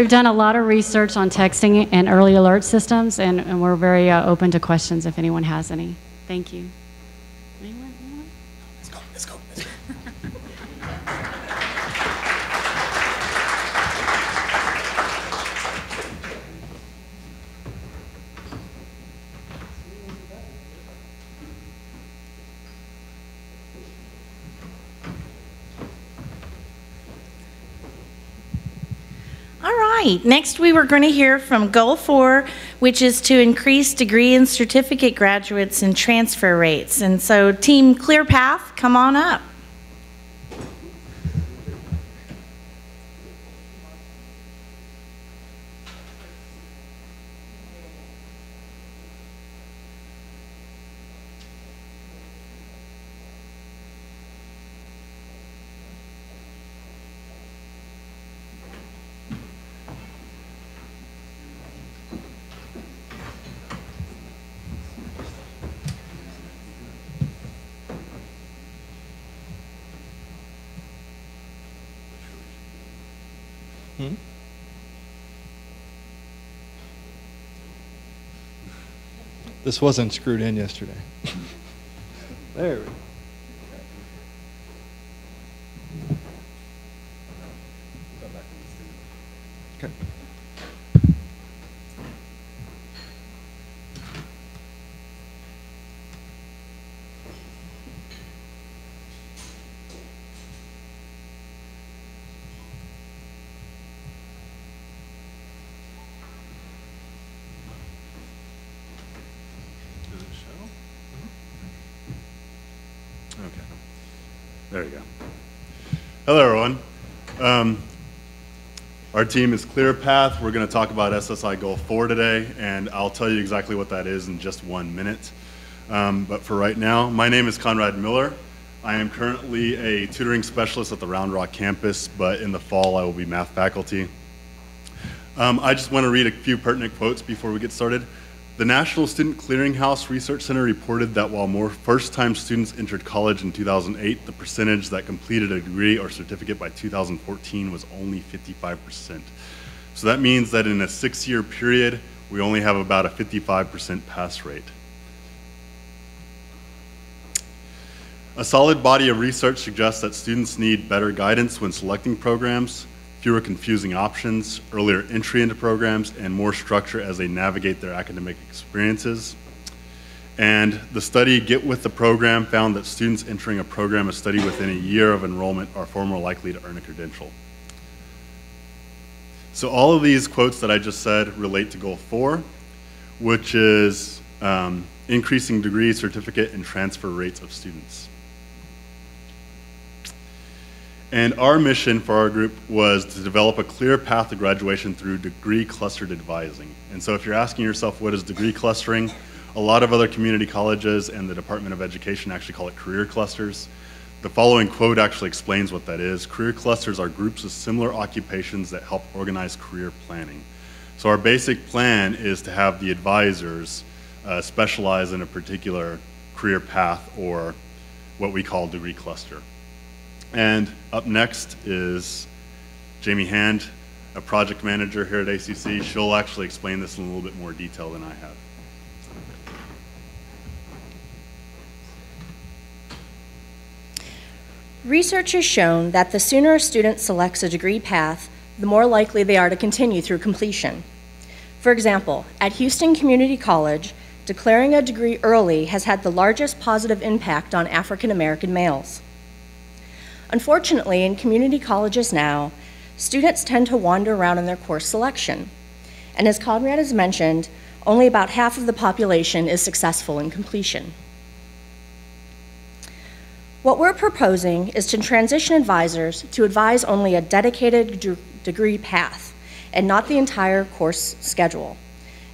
done a lot of research on texting and early alert systems, and we're very open to questions if anyone has any. Thank you. Anyone? Let's go. All right, next we were going to hear from Goal 4, which is to increase degree and certificate graduates and transfer rates. And so Team ClearPath, come on up. This wasn't screwed in yesterday. There we go. Okay. There you go. Hello, everyone. Our team is ClearPath. We're going to talk about SSI Goal 4 today, and I'll tell you exactly what that is in just 1 minute. But for right now, my name is Conrad Miller. I am currently a tutoring specialist at the Round Rock campus, but in the fall I will be math faculty. I just want to read a few pertinent quotes before we get started. The National Student Clearinghouse Research Center reported that while more first-time students entered college in 2008, the percentage that completed a degree or certificate by 2014 was only 55%. So that means that in a 6-year period, we only have about a 55% pass rate. A solid body of research suggests that students need better guidance when selecting programs, fewer confusing options, earlier entry into programs, and more structure as they navigate their academic experiences. And the study Get With the Program found that students entering a program of study within a year of enrollment are far more likely to earn a credential. So all of these quotes that I just said relate to Goal 4, which is increasing degree, certificate, and transfer rates of students. And our mission for our group was to develop a clear path to graduation through degree clustered advising. And so if you're asking yourself what is degree clustering, a lot of other community colleges and the Department of Education actually call it career clusters. The following quote actually explains what that is. Career clusters are groups of similar occupations that help organize career planning. So our basic plan is to have the advisors specialize in a particular career path or what we call degree cluster. And up next is Jamie Hand, a project manager here at ACC. She'll actually explain this in a little bit more detail than I have. Research has shown that the sooner a student selects a degree path, the more likely they are to continue through completion. For example, at Houston Community College, declaring a degree early has had the largest positive impact on African American males. Unfortunately, in community colleges now, students tend to wander around in their course selection. And as Conrad has mentioned, only about half of the population is successful in completion. What we're proposing is to transition advisors to advise only a dedicated degree path and not the entire course schedule.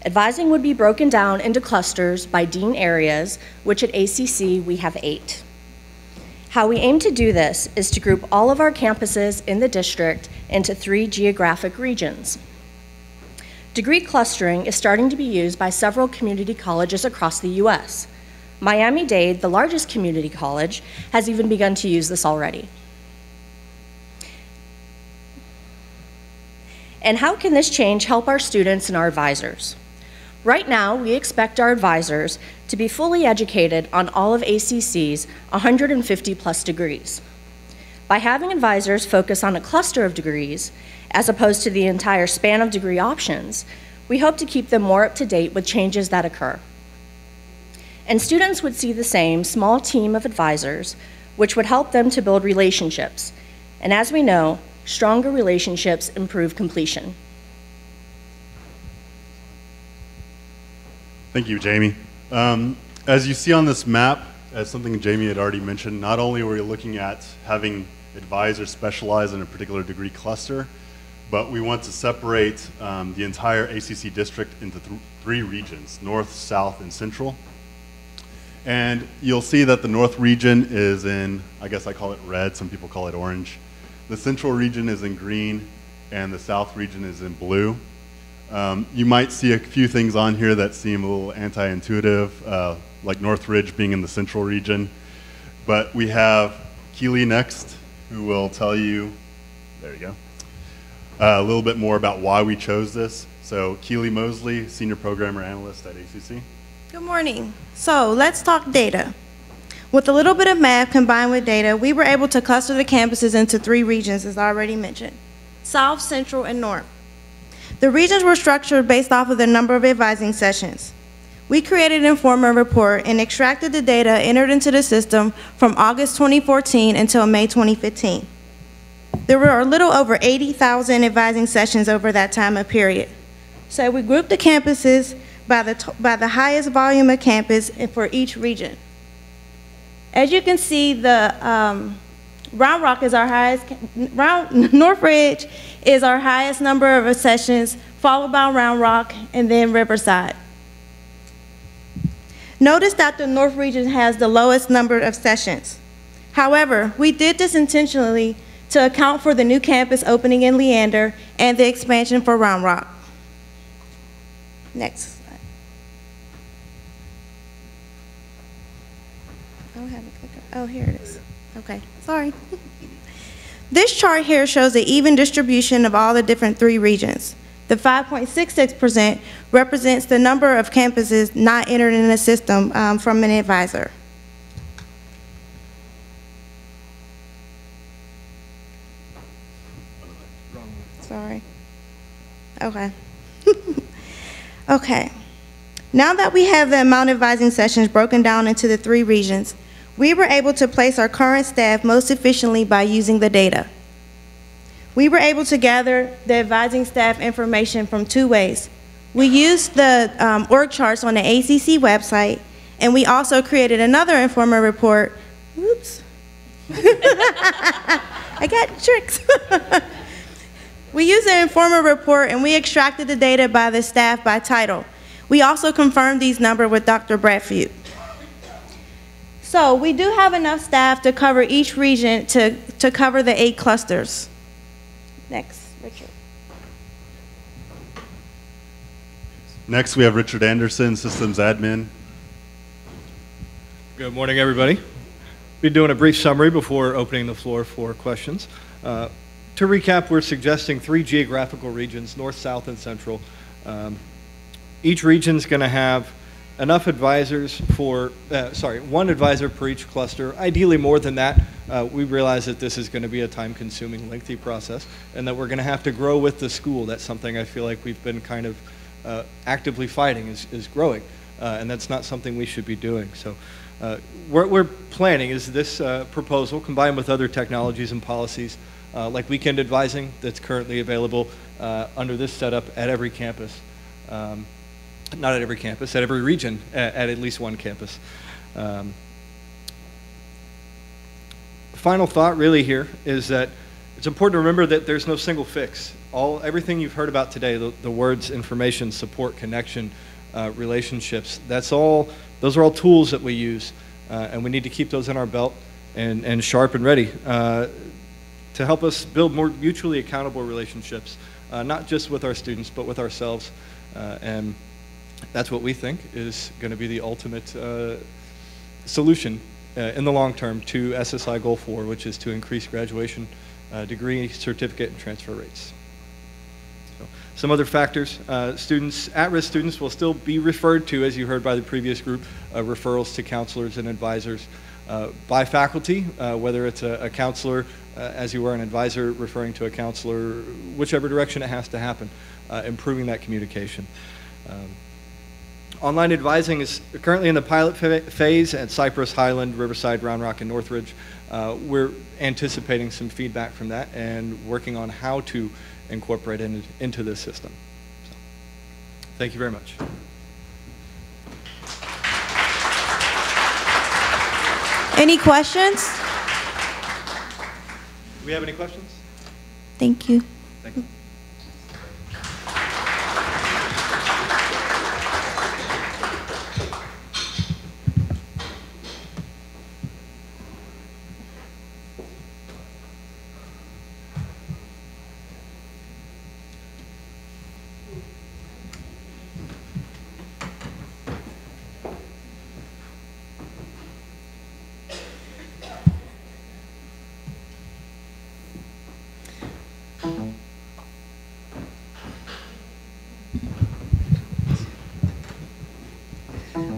Advising would be broken down into clusters by dean areas, which at ACC we have 8. How we aim to do this is to group all of our campuses in the district into 3 geographic regions. Degree clustering is starting to be used by several community colleges across the US. Miami-Dade, the largest community college, has even begun to use this already. And how can this change help our students and our advisors? Right now, we expect our advisors to be fully educated on all of ACC's 150 plus degrees. By having advisors focus on a cluster of degrees, as opposed to the entire span of degree options, we hope to keep them more up to date with changes that occur. And students would see the same small team of advisors, which would help them to build relationships. And as we know, stronger relationships improve completion. Thank you, Jamie. As you see on this map, as something Jamie had already mentioned, not only were we looking at having advisors specialize in a particular degree cluster, but we want to separate the entire ACC district into 3 regions, North, South, and Central. And you'll see that the North region is in, I guess I call it red, some people call it orange. The Central region is in green, and the South region is in blue. You might see a few things on here that seem a little anti-intuitive, like Northridge being in the Central region. But we have Keely next, who will tell you, there you go, a little bit more about why we chose this. So Keely Mosley, Senior Programmer Analyst at ACC. Good morning. So let's talk data. With a little bit of math combined with data, we were able to cluster the campuses into 3 regions, as I already mentioned: South, Central, and North. The regions were structured based off of the number of advising sessions. We created an Informa report and extracted the data entered into the system from August 2014 until May 2015. There were a little over 80,000 advising sessions over that time of period. So we grouped the campuses by the highest volume of campus for each region. As you can see, the Round Rock is our highest, Northridge is our highest number of sessions, followed by Round Rock, and then Riverside. Notice that the North region has the lowest number of sessions. However, we did this intentionally to account for the new campus opening in Leander and the expansion for Round Rock. Next slide. I don't have a clicker. Oh, here it is. Okay, sorry. This chart here shows the even distribution of all the different 3 regions. The 5.66% represents the number of campuses not entered in the system from an advisor. Sorry. Okay. Okay. Now that we have the amount of advising sessions broken down into the 3 regions, we were able to place our current staff most efficiently by using the data. We were able to gather the advising staff information from 2 ways. We used the org charts on the ACC website, and we also created another Informa report. Oops. I got tricks. We used the Informa report, and we extracted the data by the staff by title. We also confirmed these numbers with Dr. Bradford. So we do have enough staff to cover each region to cover the 8 clusters. Next, Richard. Next, we have Richard Anderson, Systems Admin. Good morning, everybody. Be doing a brief summary before opening the floor for questions. To recap, we're suggesting 3 geographical regions, North, South, and Central. Each region is going to have enough advisors for, 1 advisor per each cluster, ideally more than that. We realize that this is going to be a time-consuming, lengthy process, and that we're going to have to grow with the school. That's something I feel like we've been kind of actively fighting is growing, and that's not something we should be doing. So what we're planning is this proposal, combined with other technologies and policies, like weekend advising that's currently available under this setup at every campus. Not at every campus, at every region, at least 1 campus. Final thought really here is that it's important to remember that there's no single fix. Everything you've heard about today, the words information, support, connection, relationships, those are all tools that we use, and we need to keep those in our belt and sharp and ready to help us build more mutually accountable relationships, not just with our students, but with ourselves. And that's what we think is going to be the ultimate solution in the long term to SSI Goal 4, which is to increase graduation, degree, certificate, and transfer rates. So, some other factors, at-risk students will still be referred to, as you heard by the previous group, referrals to counselors and advisors by faculty, whether it's a counselor, as you were an advisor referring to a counselor, whichever direction it has to happen, improving that communication. Online advising is currently in the pilot phase at Cypress, Highland, Riverside, Round Rock, and Northridge. We're anticipating some feedback from that and working on how to incorporate it into this system. So, thank you very much. Any questions? Do we have any questions? Thank you. Thank you.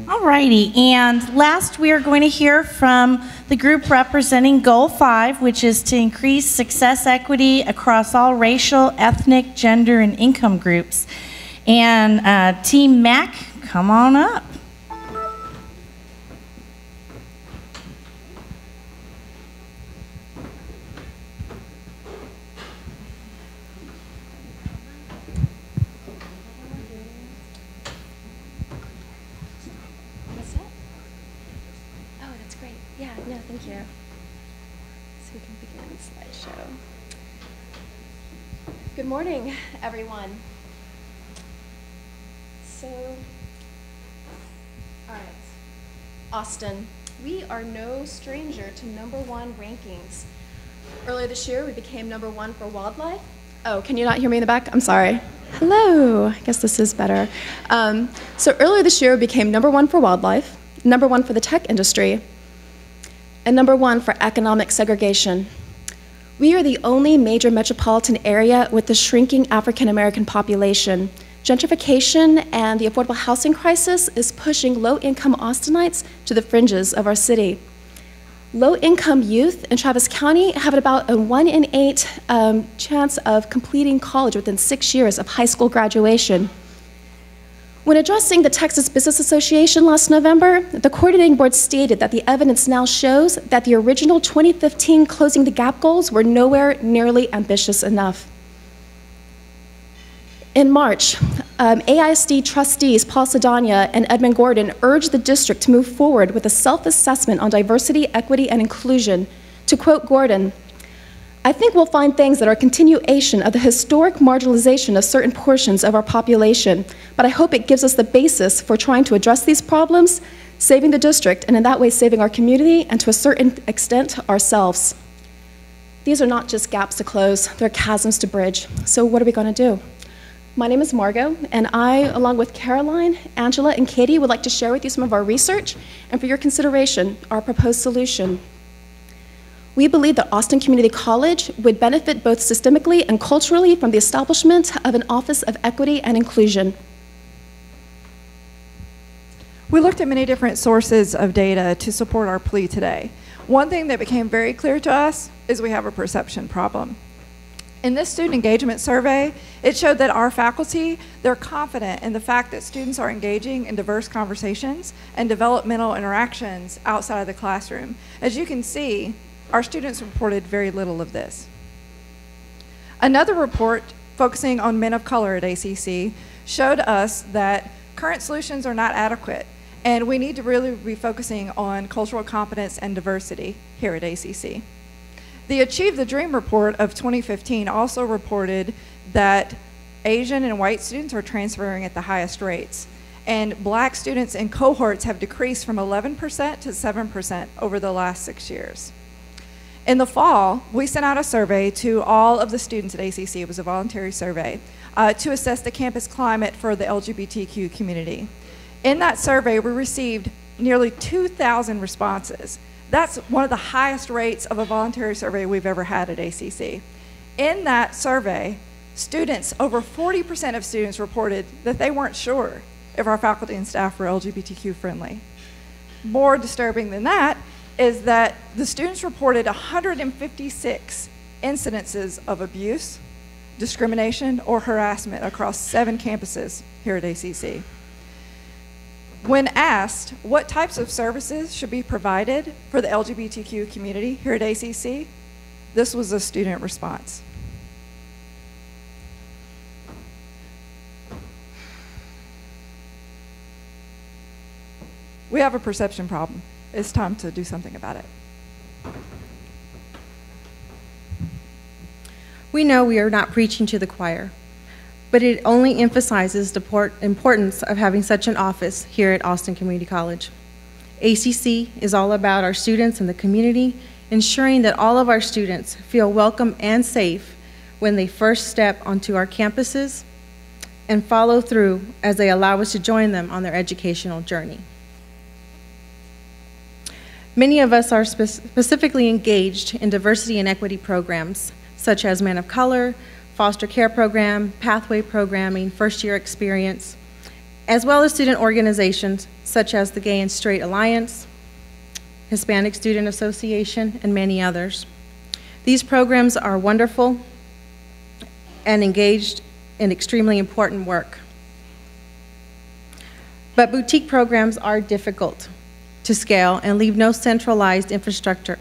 Alrighty, and last we are going to hear from the group representing Goal 5, which is to increase success equity across all racial, ethnic, gender, and income groups. And Team Mac, come on up. Good morning, everyone. So, all right, Austin, we are no stranger to #1 rankings. Earlier this year, we became #1 for wildlife. Oh, can you not hear me in the back? I'm sorry. Hello, I guess this is better. So earlier this year, we became #1 for wildlife, #1 for the tech industry, and number 1 for economic segregation. We are the only major metropolitan area with a shrinking African American population. Gentrification and the affordable housing crisis is pushing low-income Austinites to the fringes of our city. Low-income youth in Travis County have about a 1 in 8 chance of completing college within 6 years of high school graduation. When addressing the Texas Business Association last November, the coordinating board stated that the evidence now shows that the original 2015 Closing the Gap goals were nowhere nearly ambitious enough. In March, AISD trustees Paul Sedania and Edmund Gordon urged the district to move forward with a self-assessment on diversity, equity, and inclusion. To quote Gordon, "I think we'll find things that are a continuation of the historic marginalization of certain portions of our population, but I hope it gives us the basis for trying to address these problems, saving the district, and in that way saving our community, and to a certain extent, ourselves." These are not just gaps to close, they're chasms to bridge. So what are we gonna do? My name is Margot, and I, along with Caroline, Angela, and Katie, would like to share with you some of our research, and for your consideration, our proposed solution. We believe that Austin Community College would benefit both systemically and culturally from the establishment of an Office of Equity and Inclusion. We looked at many different sources of data to support our plea today. One thing that became very clear to us is we have a perception problem. In this student engagement survey, it showed that our faculty, they're confident in the fact that students are engaging in diverse conversations and developmental interactions outside of the classroom. As you can see, our students reported very little of this. Another report focusing on men of color at ACC showed us that current solutions are not adequate, and we need to really be focusing on cultural competence and diversity here at ACC. The Achieve the Dream report of 2015 also reported that Asian and white students are transferring at the highest rates, and black students in cohorts have decreased from 11% to 7% over the last 6 years. In the fall, we sent out a survey to all of the students at ACC, it was a voluntary survey, to assess the campus climate for the LGBTQ community. In that survey, we received nearly 2,000 responses. That's one of the highest rates of a voluntary survey we've ever had at ACC. In that survey, students, over 40% of students reported that they weren't sure if our faculty and staff were LGBTQ friendly. More disturbing than that is that the students reported 156 incidences of abuse, discrimination, or harassment across 7 campuses here at ACC. When asked what types of services should be provided for the LGBTQ community here at ACC, this was a student response. We have a perception problem. It's time to do something about it. We know we are not preaching to the choir, but it only emphasizes the importance of having such an office here at Austin Community College. ACC is all about our students and the community, ensuring that all of our students feel welcome and safe when they first step onto our campuses and follow through as they allow us to join them on their educational journey. Many of us are specifically engaged in diversity and equity programs, such as Men of Color, foster care program, pathway programming, first-year experience, as well as student organizations such as the Gay and Straight Alliance, Hispanic Student Association, and many others. These programs are wonderful and engaged in extremely important work. But boutique programs are difficult to scale and leave no centralized infrastructure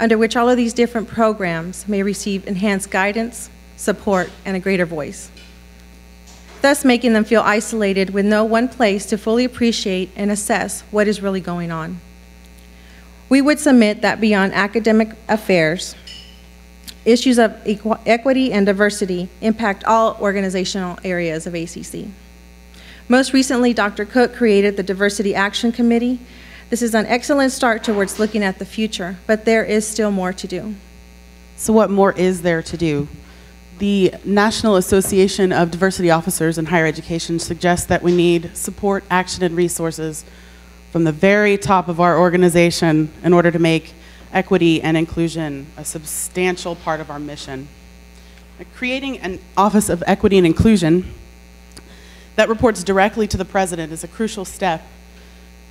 under which all of these different programs may receive enhanced guidance, support, and a greater voice, thus making them feel isolated with no one place to fully appreciate and assess what is really going on. We would submit that beyond academic affairs, issues of equity and diversity impact all organizational areas of ACC. Most recently, Dr. Cook created the Diversity Action Committee. This is an excellent start towards looking at the future, but there is still more to do. So what more is there to do? The National Association of Diversity Officers in Higher Education suggests that we need support, action, and resources from the very top of our organization in order to make equity and inclusion a substantial part of our mission. Creating an Office of Equity and Inclusion that reports directly to the president is a crucial step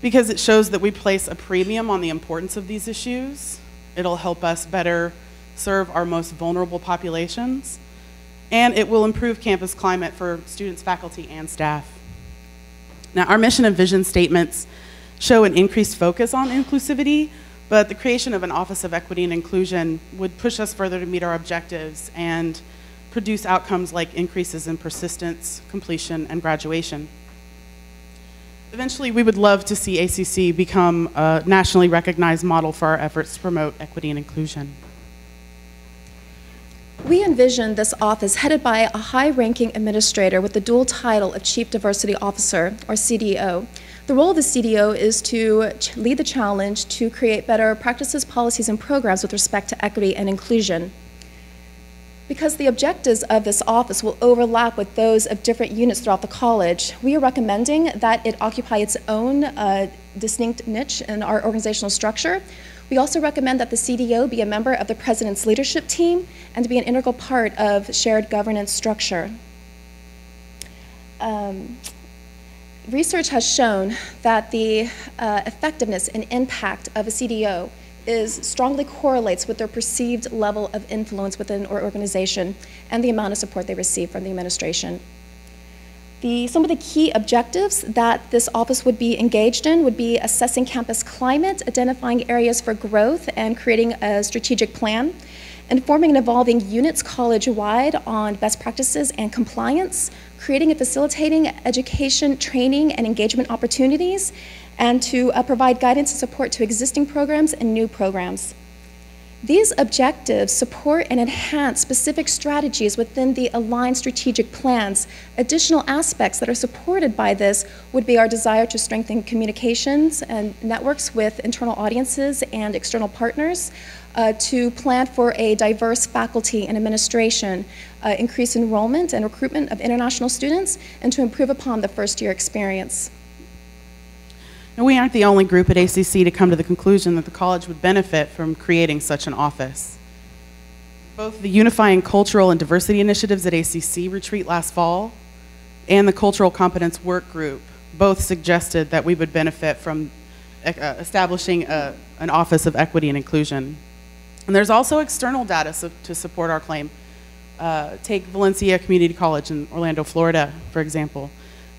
because it shows that we place a premium on the importance of these issues. It'll help us better serve our most vulnerable populations, and it will improve campus climate for students, faculty, and staff. Now, our mission and vision statements show an increased focus on inclusivity, but the creation of an Office of Equity and Inclusion would push us further to meet our objectives and produce outcomes like increases in persistence, completion, and graduation. Eventually, we would love to see ACC become a nationally recognized model for our efforts to promote equity and inclusion. We envision this office headed by a high-ranking administrator with the dual title of Chief Diversity Officer, or CDO. The role of the CDO is to lead the challenge to create better practices, policies, and programs with respect to equity and inclusion. Because the objectives of this office will overlap with those of different units throughout the college, we are recommending that it occupy its own distinct niche in our organizational structure. We also recommend that the CDO be a member of the president's leadership team and to be an integral part of shared governance structure. Research has shown that the effectiveness and impact of a CDO strongly correlates with their perceived level of influence within our organization and the amount of support they receive from the administration. Some of the key objectives that this office would be engaged in would be assessing campus climate, identifying areas for growth, and creating a strategic plan, informing and evolving units college-wide on best practices and compliance, creating and facilitating education, training, and engagement opportunities, and to provide guidance and support to existing programs and new programs. These objectives support and enhance specific strategies within the aligned strategic plans. Additional aspects that are supported by this would be our desire to strengthen communications and networks with internal audiences and external partners, to plan for a diverse faculty and administration, increase enrollment and recruitment of international students, and to improve upon the first-year experience. Now, we aren't the only group at ACC to come to the conclusion that the college would benefit from creating such an office. Both the Unifying Cultural and Diversity Initiatives at ACC retreat last fall and the Cultural Competence Work Group both suggested that we would benefit from establishing an Office of Equity and Inclusion. And there's also external data to support our claim. Take Valencia Community College in Orlando, Florida, for example.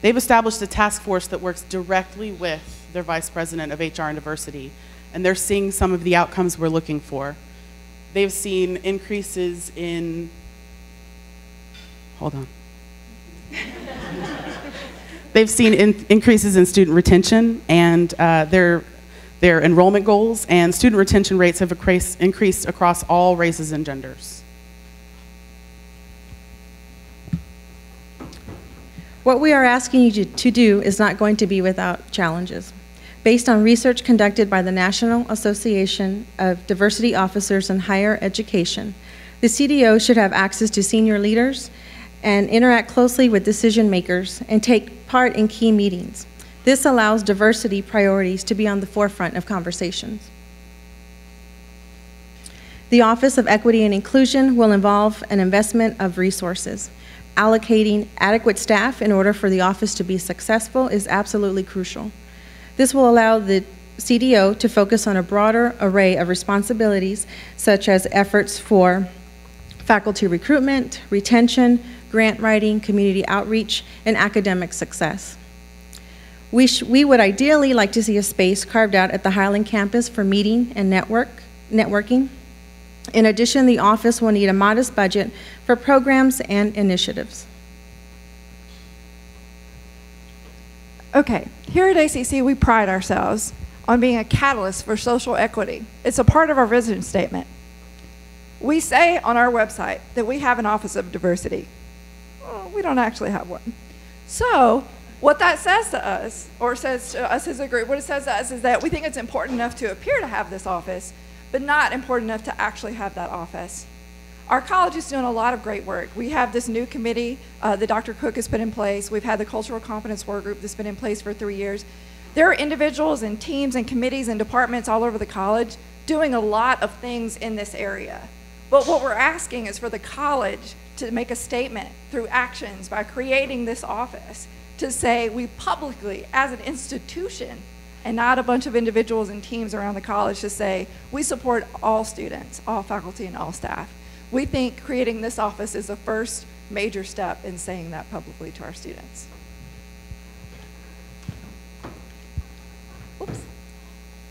They've established a task force that works directly with their vice president of HR and diversity, and they're seeing some of the outcomes we're looking for. They've seen increases in, hold on. They've seen increases in student retention and their enrollment goals, and student retention rates have increased across all races and genders. What we are asking you to do is not going to be without challenges. Based on research conducted by the National Association of Diversity Officers in Higher Education, the CDO should have access to senior leaders and interact closely with decision makers and take part in key meetings. This allows diversity priorities to be on the forefront of conversations. The Office of Equity and Inclusion will involve an investment of resources. Allocating adequate staff in order for the office to be successful is absolutely crucial. This will allow the CDO to focus on a broader array of responsibilities, such as efforts for faculty recruitment, retention, grant writing, community outreach, and academic success. We would ideally like to see a space carved out at the Highland campus for meeting and networking. In addition, the office will need a modest budget for programs and initiatives. Okay, here at ACC, we pride ourselves on being a catalyst for social equity. It's a part of our vision statement. We say on our website that we have an Office of Diversity. Well, we don't actually have one. So what that says to us, or says to us as a group, what it says to us is that we think it's important enough to appear to have this office, but not important enough to actually have that office. Our college is doing a lot of great work. We have this new committee that Dr. Cook has put in place. We've had the Cultural Competence Work Group that's been in place for 3 years. There are individuals and teams and committees and departments all over the college doing a lot of things in this area. But what we're asking is for the college to make a statement through actions by creating this office to say we publicly, as an institution, and not a bunch of individuals and teams around the college, to say we support all students, all faculty, and all staff. We think creating this office is the first major step in saying that publicly to our students. Oops.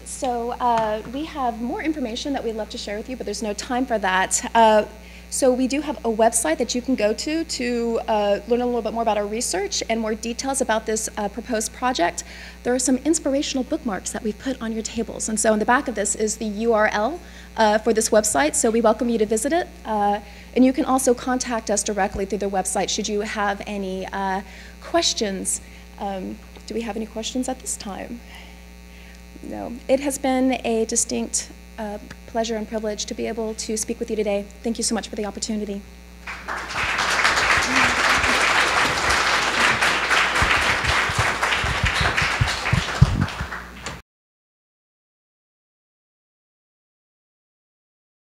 So we have more information that we'd love to share with you, but there's no time for that. So we do have a website that you can go to learn a little bit more about our research and more details about this proposed project. There are some inspirational bookmarks that we've put on your tables. And so in the back of this is the URL for this website, so we welcome you to visit it. And you can also contact us directly through the website should you have any questions. Do we have any questions at this time? No. It has been a distinct pleasure and privilege to be able to speak with you today. Thank you so much for the opportunity.